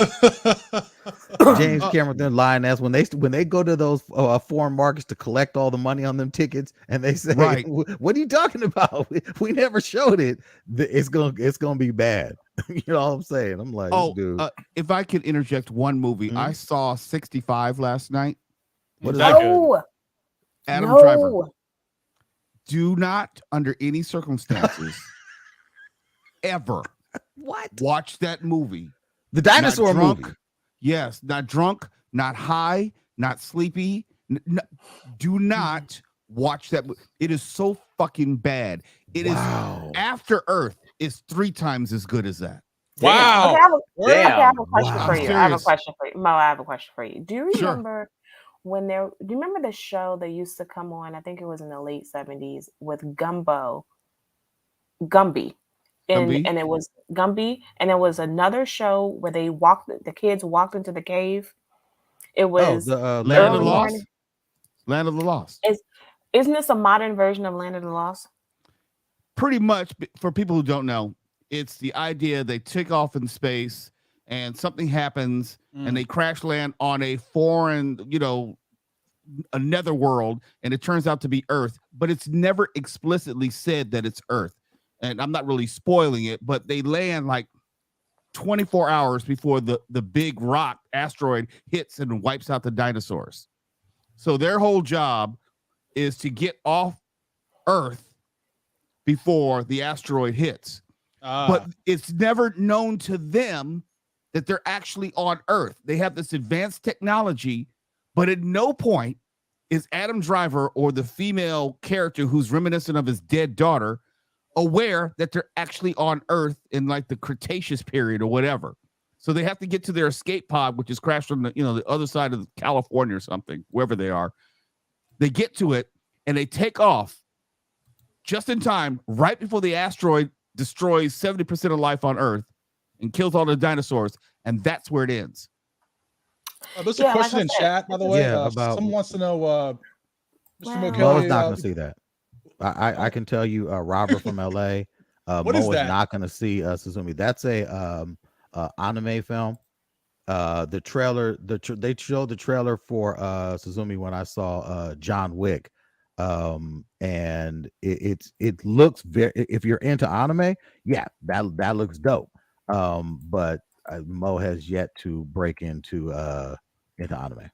James Cameron, then lying ass when they go to those foreign markets to collect all the money on them tickets, and they say, right. "What are you talking about? We never showed it. It's gonna be bad." You know what I'm saying? I'm like, dude. If I could interject one movie, I saw 65 last night. What is that? Adam Driver. Do not, under any circumstances, ever. Watch that movie. The dinosaur movie. Yes, not drunk, not high, not sleepy. Do not watch that. It is so fucking bad. It is After Earth is 3 times as good as that. Wow. Okay, I have a question for you. I have a question for you. Mo, I have a question for you. Do you remember do you remember the show that used to come on? I think it was in the late 70s with Gumby. And it was Gumby, and it was another show where the kids walked into the cave. It was Land of the Lost. Land of the Lost. Isn't this a modern version of Land of the Lost? Pretty much. For people who don't know, it's the idea they take off in space and something happens and they crash land on a foreign, another world, and it turns out to be Earth, but it's never explicitly said that it's Earth. And I'm not really spoiling it, but they land like 24 hours before the big rock asteroid hits and wipes out the dinosaurs. So their whole job is to get off Earth before the asteroid hits. But it's never known to them that they're actually on Earth. They have this advanced technology, but at no point is Adam Driver or the female character who's reminiscent of his dead daughter aware that they're actually on Earth in like the Cretaceous period or whatever. So they have to get to their escape pod, which is crashed on the other side of California or something, wherever they are. They get to it and they take off just in time, right before the asteroid destroys 70% of life on Earth and kills all the dinosaurs, and that's where it ends. There's a question in chat, by the way. about someone wants to know, Mr. Mo Mokelly, is not going to see that. I can tell you, Robert from LA, What Mo is that? not going to see Suzumi. That's a anime film. The trailer, they showed the trailer for Suzumi when I saw John Wick, and it looks very. If you're into anime, yeah, that looks dope. But Mo has yet to break into anime.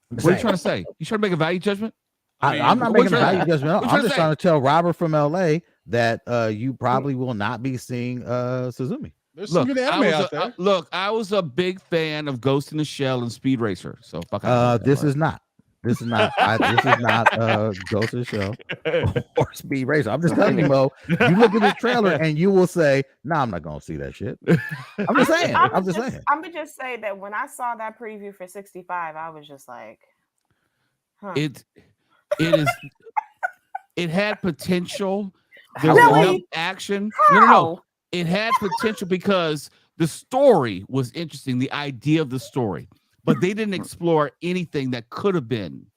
What are you trying to say? You trying to make a value judgment? I'm not making a value judgment. I'm just say? trying to tell Robert from LA that you probably will not be seeing Suzumi. There's some good anime out there. I was a big fan of Ghost in the Shell and Speed Racer. So fuck. This is not Ghost in the Shell or Speed Racer. I'm just telling you, Mo. You look at this trailer and you will say, "Nah, I'm not gonna see that shit." I'm just saying. I'm just saying. I'm gonna just say that when I saw that preview for 65, I was just like, huh. It is. It had potential. There's Really? enough action. How? No. It had potential because the story was interesting, the idea of the story, but they didn't explore anything that could have been.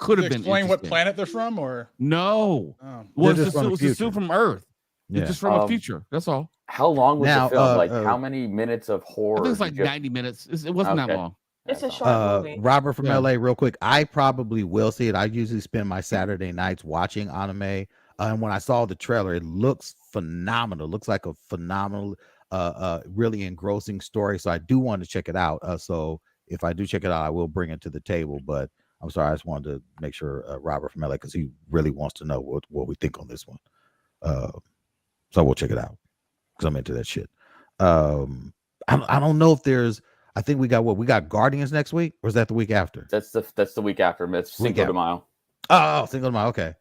Explain what planet they're from, or no? Oh. Well, it was the suit from Earth. Yeah. It's just from a future. That's all. How long was Now, the film? Like how many minutes of horror? I think it's like 90 minutes. It wasn't that long. It's a short movie. Robert from LA, real quick. I probably will see it. I usually spend my Saturday nights watching anime. And when I saw the trailer, it looks phenomenal. It looks like a phenomenal, really engrossing story. So I do want to check it out. So if I do check it out, I will bring it to the table. But I'm sorry, I just wanted to make sure Robert from LA, because he really wants to know what we think on this one. So we'll check it out because I'm into that shit. I don't know if there's. I think we got Guardians next week, or is that the week after? That's the week after. It's Cinco de Mayo. Oh, Cinco de Mayo. Okay.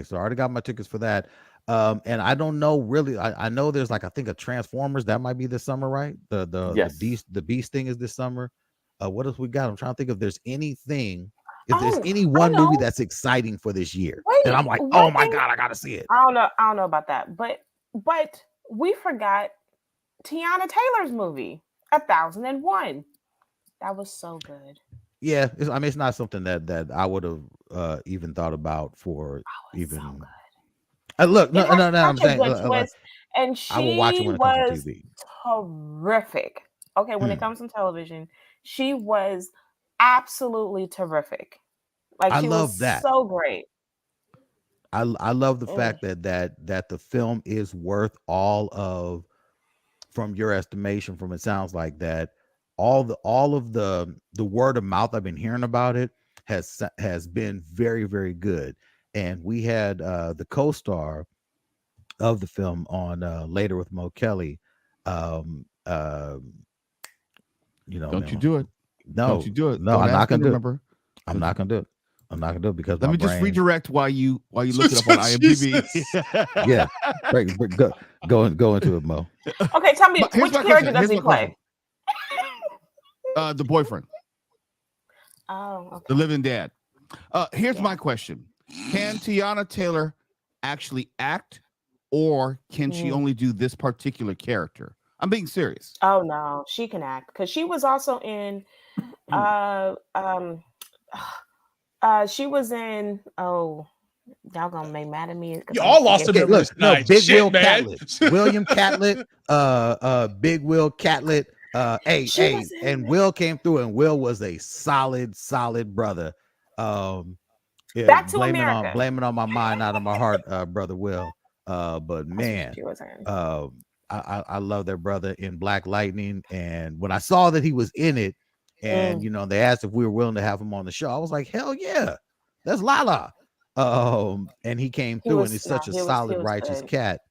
So I already got my tickets for that. And I don't know really. I know there's I think a Transformers that might be this summer, right? The Beast thing is this summer. What else we got? I'm trying to think if there's anything. If there's any one movie that's exciting for this year, then I'm like, oh my god, I gotta see it. I don't know about that, but we forgot Tiana Taylor's movie 1001. That was so good. Yeah, it's not something that I would have even thought about for even. So good. Look, no, I'm saying, and she I will watch it when it comes to TV. Terrific. Okay, when it comes to television, she was absolutely terrific. I love that. So great. I love the fact that the film is worth all of, from your estimation, from it sounds like that all of the word of mouth I've been hearing about it has been very, very good. And we had the co-star of the film on Later with Mo Kelly. Don't you do it? No, don't you do it? No, I'm not gonna do it. I'm not gonna do it. I'm not gonna do it because let me just redirect while you look it up on IMDb. Yeah, go into it, Mo. Okay, tell me, which character does he play? The boyfriend. Oh, okay. The living dad. Here's my question: can Tiana Taylor actually act, or can she only do this particular character? I'm being serious. Oh no, she can act because she was also in. She was in. Oh, y'all gonna make mad at me. You all lost a number tonight. Big Will Catlett, William Catlett, Big Will Catlett. And Will came through, and Will was a solid brother. Yeah, Back to America. Blaming on my mind, not on my heart, brother Will. But man, I love their brother in Black Lightning, and when I saw that he was in it, and they asked if we were willing to have him on the show, I was like, hell yeah, that's Lala. And he came He through, and was he's no, such a he solid, was righteous good. cat.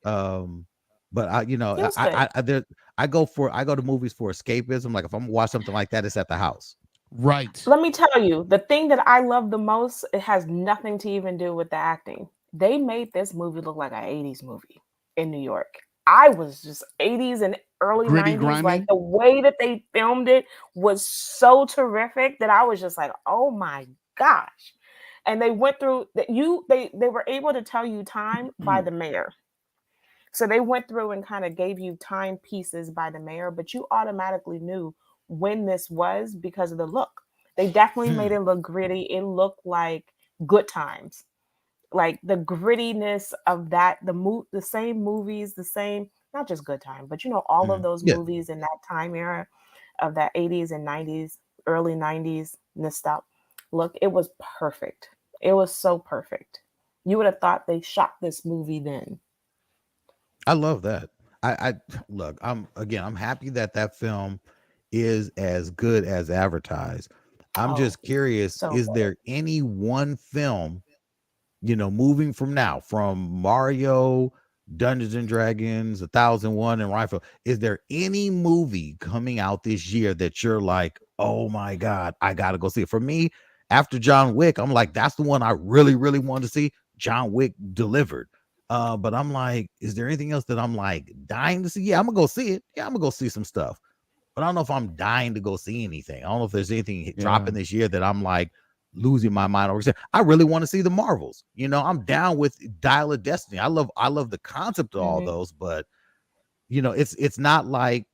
But He was good. I go to movies for escapism. Like if I'm gonna watch something like that, it's at the house. Right. Let me tell you, the thing that I love the most, it has nothing to even do with the acting. They made this movie look like an 80s movie in New York. I was just 80s and early Gritty, 90s. Like grimy. the way that they filmed it was so terrific that I was just like, oh my gosh. And they went through that they were able to tell you time by the mayor. So they went through and kind of gave you time pieces by the mayor, but you automatically knew when this was because of the look. They definitely made it look gritty. It looked like Good Times. Like the grittiness of that, the same movies, the same, not just Good Time, but all of those Yeah. movies in that time era of that 80s and 90s, early 90s nostalgia. Look, it was perfect. It was so perfect. You would have thought they shot this movie then. I love that. I look. I'm happy that film is as good as advertised. I'm Oh, just curious: so is there any one film, moving from Mario, Dungeons and Dragons, 1001, and Rifle? Is there any movie coming out this year that you're like, oh my god, I gotta go see it? For me, after John Wick, I'm like, that's the one I really, really wanted to see. John Wick delivered. But I'm like, is there anything else that I'm like dying to see? Yeah, I'm gonna go see it. Yeah, I'm gonna go see some stuff. But I don't know if I'm dying to go see anything. I don't know if there's anything dropping this year that I'm like losing my mind over. I really want to see the Marvels. I'm down with Dial of Destiny. I love the concept of all those, but it's not like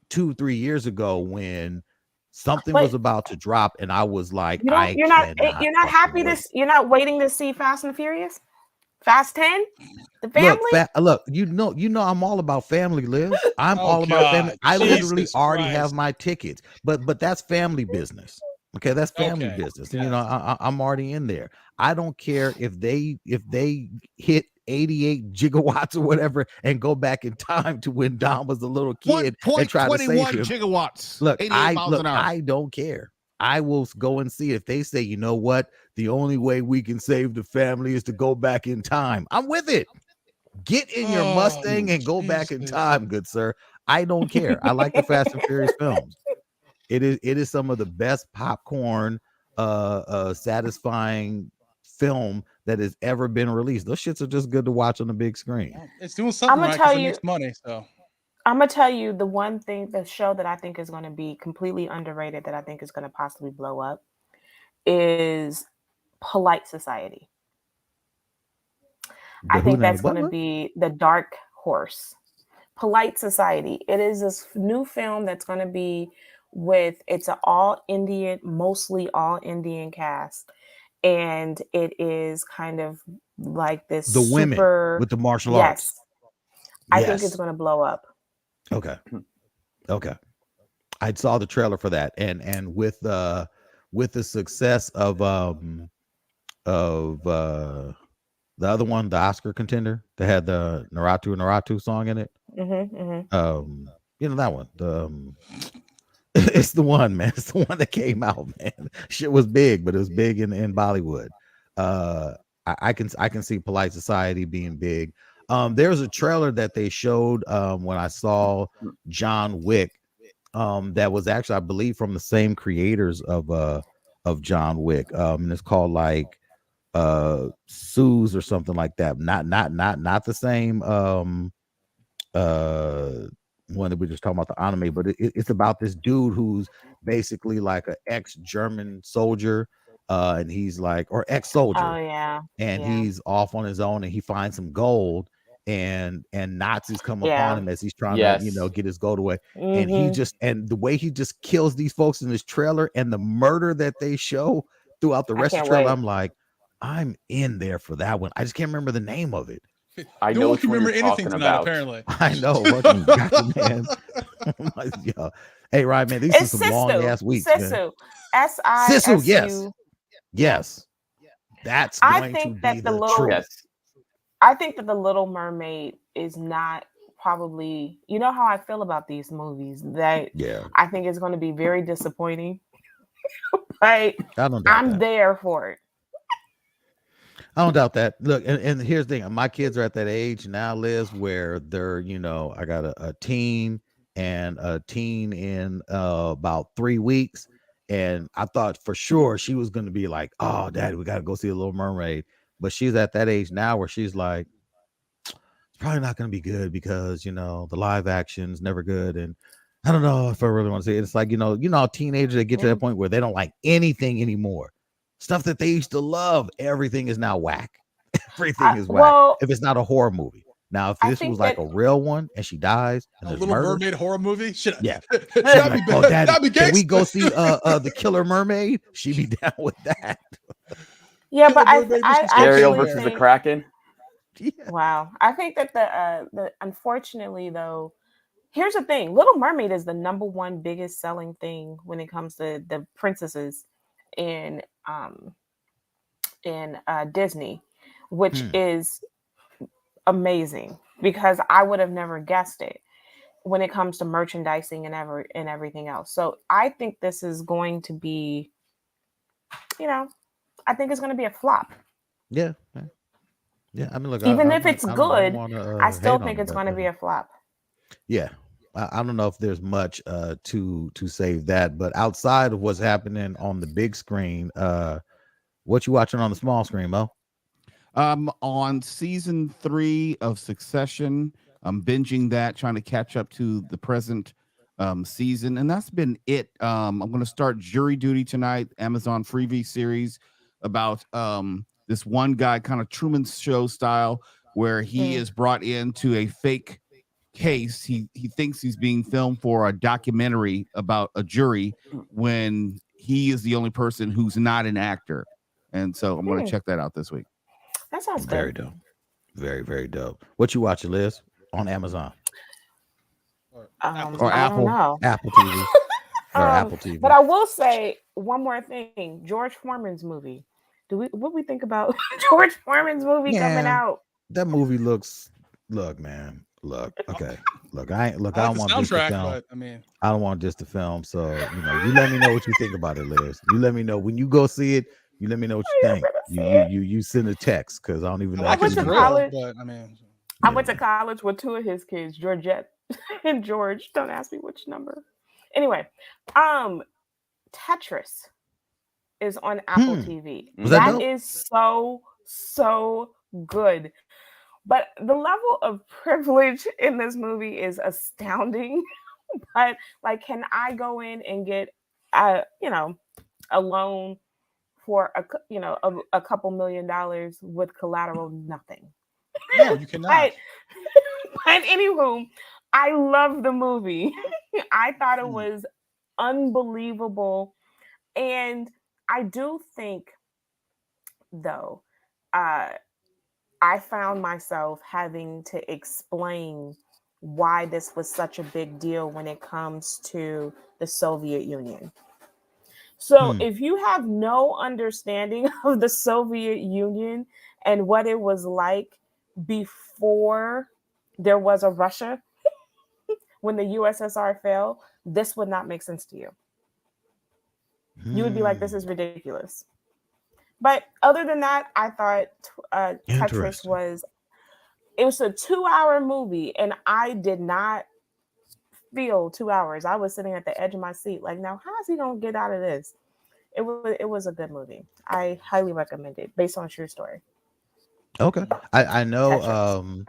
2-3 years ago when something was but about to drop and I was like, you don't I cannot you're not fucking happy wait. you're not waiting to see Fast and Furious? Fast 10? The Look, family? look, I'm all about family, Liz. I'm Oh all about family. God, I literally Jesus already have Christ. my tickets, but that's family business. Okay, that's family Okay, business. yes. I'm already in there. I don't care if they hit 88 gigawatts or whatever and go back in time to when Dom was a little kid and try to save 1.21 him. gigawatts. Look, 88 miles an hour. I don't care. I will go and see it. If they say, you know what, the only way we can save the family is to go back in time, I'm with it. Get in your Oh, Mustang and go back in Jesus. time, good sir. I don't care. I like the Fast and Furious films. It is some of the best popcorn, satisfying film that has ever been released. Those shits are just good to watch on the big screen. Well, it's doing I'm something gonna right because tell it you makes money. So I'm gonna tell you the one thing, the show that I think is gonna be completely underrated that I think is gonna possibly blow up is Polite Society. I The who think name? that's What? gonna be the dark horse. Polite Society. It is this new film that's going to be it's an mostly all Indian cast. And it is kind of like this The women super, with the martial arts. yes, I think it's Yes. going to blow up. Okay. Okay. I saw the trailer for that, and with the success of the other one, the Oscar contender that had the Naratu song in it. That one. It's the one, man. It's the one that came out, man. Shit was big, but it was big in Bollywood. I can see Polite Society being big. There's a trailer that they showed when I saw John Wick. That was actually, I believe, from the same creators of John Wick. And it's called like Sue's or something like that. Not the same one that we just talking about, the anime, but it's about this dude who's basically like an ex-German soldier, and he's like, or Oh ex-soldier, yeah, and yeah, he's off on his own, and he finds some gold, and Nazis come upon yeah. him as he's trying to Yes. get his gold away, and Mm-hmm. and the way he just kills these folks in this trailer and the murder that they show throughout the I rest of can't the trailer, wait. I'm like, I'm in there for that one. I just can't remember the name of it. I no know one which can one you're remember anything talking tonight, about. apparently. I know, fucking gotcha, man. Yo. Hey, Ryan, man, these are It's some long ass weeks, man. Sisu, Sisu, yes, SISU. yes, that's I going to think be that the truth. Yes. I think that the Little Mermaid is not probably, you know how I feel about these movies, that Yeah, I think it's going to be very disappointing. But I don't doubt I'm that. there for it. I don't doubt that. Look, and here's the thing: my kids are at that age now, Liz, where they're, I got a teen and a teen in about 3 weeks, and I thought for sure she was going to be like, "Oh, Daddy, we got to go see the Little Mermaid," but she's at that age now where she's like, "It's probably not going to be good because the live action's never good, and I don't know if I really want to see it." It's like teenagers that get to that point where they don't like anything anymore. Stuff that they used to love, everything is now whack. Everything is whack. Well, If it's not a horror movie. Now, if I this think was like that a real one and she dies and A there's Little murder, Mermaid horror movie? Should I? yeah. That'd Like, be oh, bad. Daddy, That'd be can we go gangster. see the Killer Mermaid? She'd be down with that. yeah, but Killer Mermaid, I this is Ariel actually versus the think, Kraken. Yeah. wow, I think that the unfortunately though, here's the thing: Little Mermaid is the number one biggest selling thing when it comes to the princesses in Disney, which is amazing because I would have never guessed it when it comes to merchandising and everything else. So I think this is going to be, I think it's going to be a flop. Yeah. Yeah. I mean, look, Even if it's I don't good, want to I still hate on think it, it's going to be a flop. yeah. I don't know if there's much to save that, but outside of what's happening on the big screen, what you watching on the small screen, Mo? On season 3 of Succession, I'm binging that, trying to catch up to the present season, and that's been it. I'm going to start Jury Duty tonight, Amazon Freebie series about this one guy, kind of Truman Show style, where he is brought into a fake case. He thinks he's being filmed for a documentary about a jury when he is the only person who's not an actor, and so I'm going to check that out this week. That sounds good. Very dope. Very, very dope. What you watching, Liz? On Amazon Or I Apple. don't know. Apple TV or Apple TV. But I will say one more thing: George Foreman's movie. What we think about George Foreman's movie coming out? That movie look, man. Okay. I don't I like want the this to soundtrack, film. but I mean, I don't want this to film. So, you let me know what you think about it, Liz. You let me know when you go see it. You let me know what you think. You send a text because I don't even know. I like went his to grill, college. but I mean, I went to college with two of his kids, Georgette and George. Don't ask me which number. Anyway, Tetris is on Apple TV. Was that dope? That is so good. But the level of privilege in this movie is astounding. But like, can I go in and get a loan for a couple $1 million with collateral? Nothing. no, you cannot. But anywho, I love the movie. I thought it was unbelievable. And I do think, though, I found myself having to explain why this was such a big deal when it comes to the Soviet Union. So if you have no understanding of the Soviet Union and what it was like before there was a Russia, when the USSR fell, this would not make sense to you. You would be like, this is ridiculous. But other than that, I thought Tetris was a 2-hour movie, and I did not feel 2 hours. I was sitting at the edge of my seat like, now how is he gonna get out of this? It was a good movie. I highly recommend it, based on a true story. Okay. I know Tetris.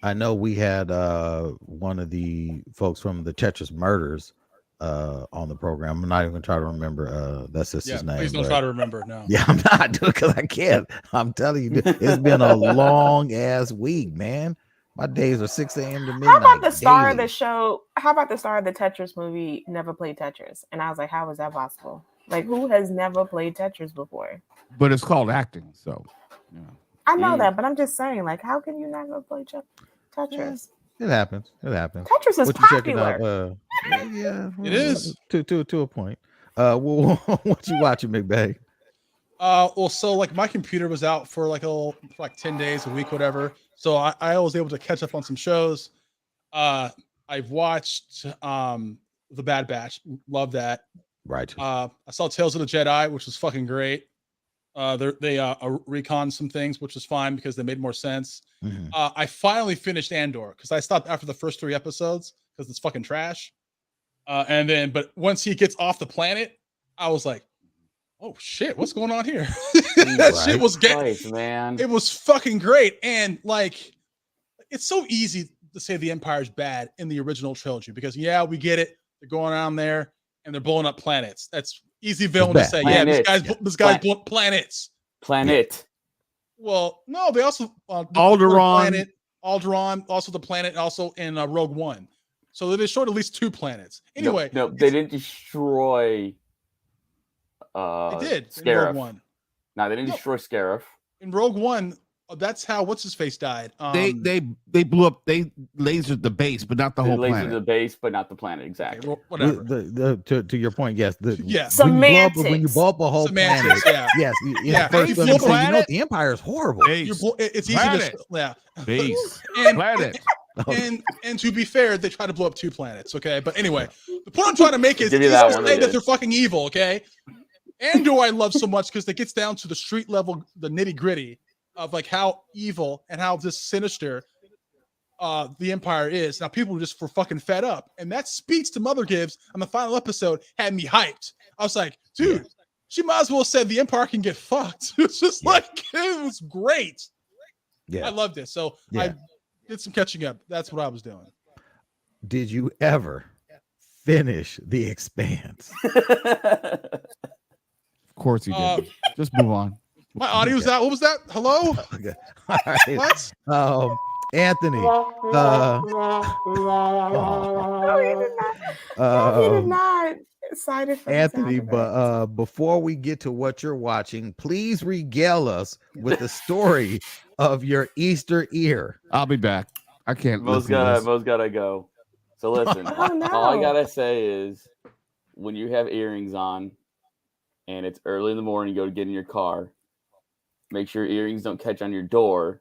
I know we had one of the folks from the Tetris Murders on the program. I'm not even gonna try to remember that's just his name. Please don't try to remember. No. Yeah, I'm not doing because I can't. I'm telling you, it's been a long ass week, man. My days are 6 a.m. to midnight. How about the star of daily. the show? How about the star of the Tetris movie never played Tetris? And I was like, how is that possible? Like, who has never played Tetris before? But it's called acting, so yeah. I know that, but I'm just saying, like, how can you never play Tetris? Yeah, it happens. Tetris is popular. Yeah, It is to a point. Well, what you watching, McBay? Well, so like my computer was out for like 10 days, a week, whatever. So I was able to catch up on some shows. I've watched The Bad Batch. Love that. Right. I saw Tales of the Jedi, which was fucking great. They recon some things, which was fine because they made more sense. Mhm. I finally finished Andor because I stopped after the first 3 episodes because it's fucking trash. But once he gets off the planet, I was like, "Oh shit, what's going on here?" That shit was man. It was fucking great, and like, it's so easy to say the Empire's bad in the original trilogy because yeah, we get it. They're going around there and they're blowing up planets. That's easy villain to say. Planets. Yeah, this guy's blowing planets. Planet. Well, no, they also Alderaan, also the planet, and also in Rogue One. So they destroyed at least 2 planets. Anyway, no, they didn't destroy. They did Scarif. in Rogue One. No, they didn't destroy Scarif. In Rogue One, that's how what's his face died. they blew up. They lasered the base, but not the whole planet. The base, but not the planet. Exactly. Okay, whatever. To your point, yes. Semantics. When you blow up a whole planet, yeah. yes. Yeah. First, You you know planet? the Empire is horrible. Base. It's easy Planet. to yeah. Base. And, Planet. and to be fair, they try to blow up 2 planets. Okay, but anyway, the point I'm trying to make is Give you easy that to one, say they that did. they're fucking evil. Okay, Andor I love so much because it gets down to the street level, the nitty gritty of like how evil and how just sinister the Empire is. Now people just for fucking fed up, and that speech to Mother Gibbs on the final episode had me hyped. I was like, dude, she might as well said the Empire can get fucked. It's just like it was great. Yeah. I loved it. So I did some catching up. That's what I was doing. Did you ever finish The Expanse? Of course you did. Just move on. My audio's out. What was that? Hello? Okay. All right. What? Anthony. He did not cite it for Anthony, but before we get to what you're watching, please regale us with the story of your Easter ear. I'll be back. I can't. Mo's gotta go. So listen, Oh, no. all I gotta say is when you have earrings on and it's early in the morning, you go to get in your car, make sure earrings don't catch on your door,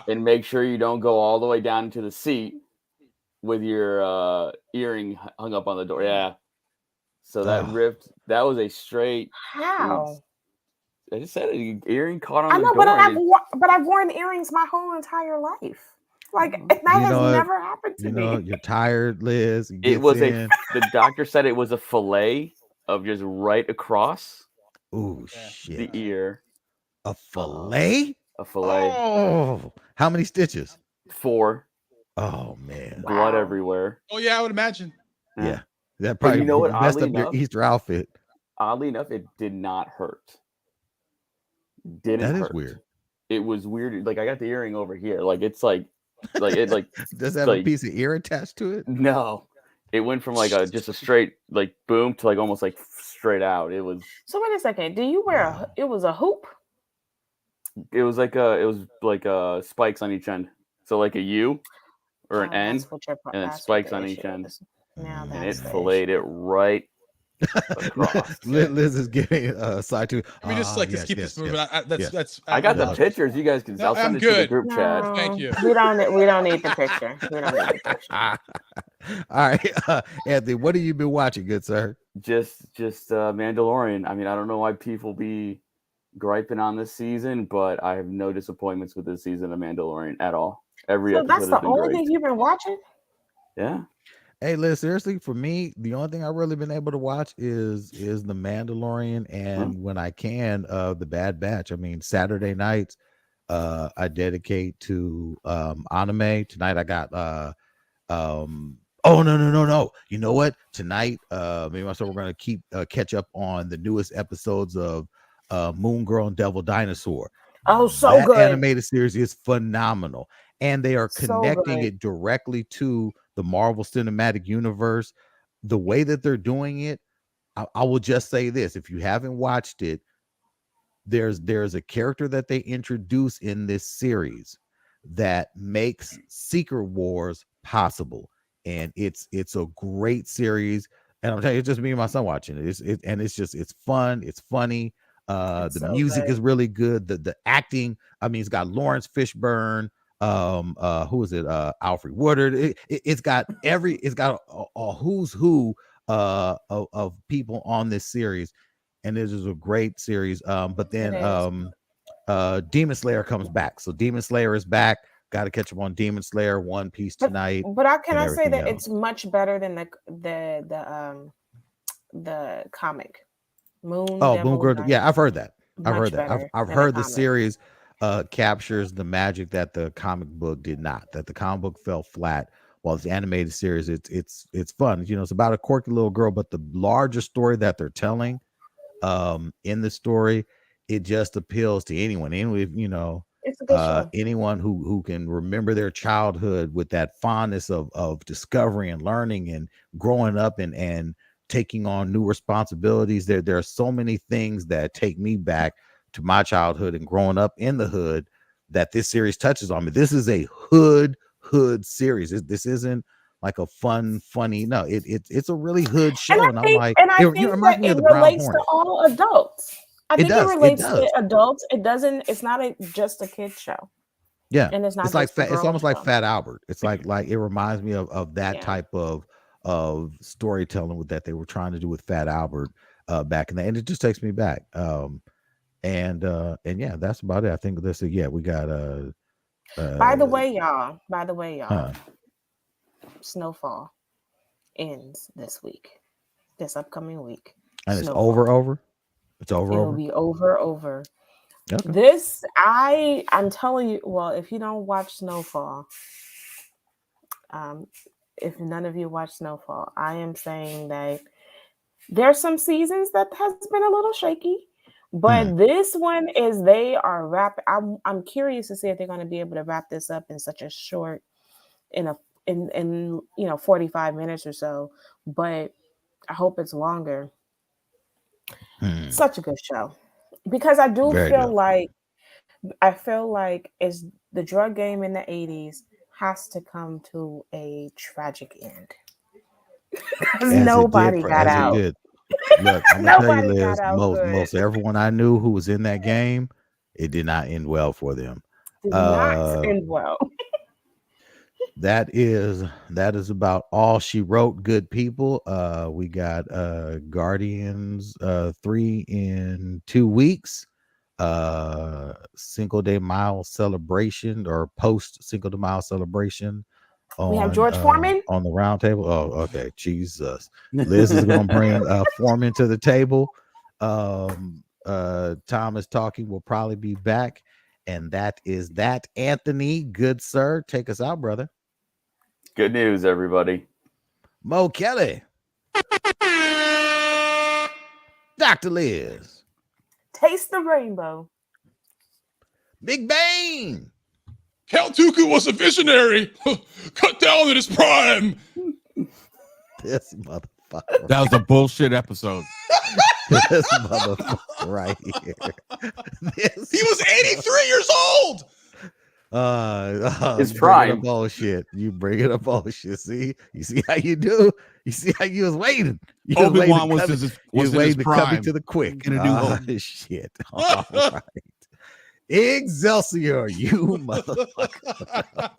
and make sure you don't go all the way down into the seat with your earring hung up on the door. Yeah. So that ripped. That was a straight. How? I just said it. Earring caught on I the know, door. but I've worn earrings my whole entire life. Like that has never happened to me. You're tired, Liz. It was the doctor said it was a fillet of just right across. Oh shit! The ear. A fillet. A fillet. Oh, how many stitches? 4. Oh man, blood everywhere. Oh yeah, I would imagine. Yeah, that probably you know what, messed oddly up your enough- Easter outfit. Oddly enough, it did not hurt. Didn't That is hurt. weird. It was weird. Like I got the earring over here. Like it's like it like Does it have a piece of ear attached to it? no. It went from like just a straight like boom to like almost like straight out. It was So wait a second. Do you wear it was a hoop? it was like spikes on each end. So like a U or an N, and then spikes on each end. And it filleted it right across. Liz is getting side to. Let me just just keep this moving. That's. I got the pictures. You guys can. No, I'll send I'm it to the good. group chat. Thank you. We don't need the picture. We don't need the picture. All right, Anthony, what have you been watching, good sir? Just Mandalorian. I mean, I don't know why people be griping on this season, but I have no disappointments with this season of Mandalorian at all. Every episode that's the has been only great. thing you've been watching? Yeah. Hey, Liz, seriously, for me, the only thing I've really been able to watch is the Mandalorian, and when I can, the Bad Batch. I mean, Saturday nights, I dedicate to anime. Tonight I got oh no. You know what? Tonight, me and myself, we're gonna keep catch up on the newest episodes of Moon Girl and Devil Dinosaur. Oh, so that good. animated series is phenomenal, and they are So connecting good. it directly to the Marvel Cinematic Universe. The way that they're doing it, I will just say this: if you haven't watched it, there's a character that they introduce in this series that makes Secret Wars possible, and it's a great series. And I'm telling you, it's just me and my son watching it. It's fun, it's funny. The so music good. is really good. The acting, I mean, it's got Lawrence Fishburne. Who is it? Alfred Woodard. It's got a who's who of people on this series, and this is a great series. But then It is. Demon Slayer comes back. So Demon Slayer is back. Got to catch up on Demon Slayer, One Piece tonight. But can and I say everything that else. it's much better than the comic Moon? Oh, Devil Moon Girl. Rising? Yeah, I've heard that. I've Much heard that. better I've than heard the comic. series captures the magic that the comic book did not. That the comic book fell flat. While it's animated series, it's fun. You know, it's about a quirky little girl, but the larger story that they're telling, in the story, it just appeals to anyone. Anyone, you know, It's a good show. anyone who can remember their childhood with that fondness of discovery and learning and growing up and taking on new responsibilities. There are so many things that take me back to my childhood and growing up in the hood that this series touches on. But this is a hood series. This isn't like a funny. No, it's a really hood show. And I'm like, I it think reminds that me it of the Brown relates to Hornet. all adults. I think it does. It relates does. to adults. It doesn't. It's not just a kid show. Yeah, And it's not it's like just a it's girl almost like show. Fat Albert. It's like it reminds me of that Yeah. type of storytelling with that they were trying to do with Fat Albert back in the, and it just takes me back. And yeah, that's about it. I think this we got By the way, y'all. huh. Snowfall ends this week. This upcoming week. And it's Snowfall. over. It's over. It'll be over. Okay. This I'm telling you. Well, if you don't watch Snowfall, if none of you watch Snowfall, I am saying that there's some seasons that has been a little shaky, but this one is they are I'm curious to see if they're going to be able to wrap this up in such a short, in 45 minutes or so. But I hope it's longer. Such a good show, because I do feel like it's the drug game in the 80s has to come to a tragic end. Because nobody got out. Look, I'm gonna tell you, Liz, most everyone I knew who was in that game, it did not end well for them. Did not end well. That is about all she wrote, good people. We got Guardians 3 in 2 weeks. Cinco de Mayo celebration or post Cinco de Mayo celebration. We have George Foreman on the round table. Oh, okay. Jesus. Liz is gonna bring Foreman to the table. Thomas Talking will probably be back. And that is that. Anthony, good sir, take us out, brother. Good news, everybody. Mo Kelly. Dr. Liz. Taste the rainbow. Big Bang. Count Dooku was a visionary. Cut down in his prime. This motherfucker. That was a bullshit episode. This motherfucker right here. He was 83 years old. His prime. Bullshit. You bring it up bullshit. See, you see how you do. You see how you was waiting. Obi-Wan was waiting to prime. come to the quick. In a new home. Shit. All right. Excelsior, you motherfucker.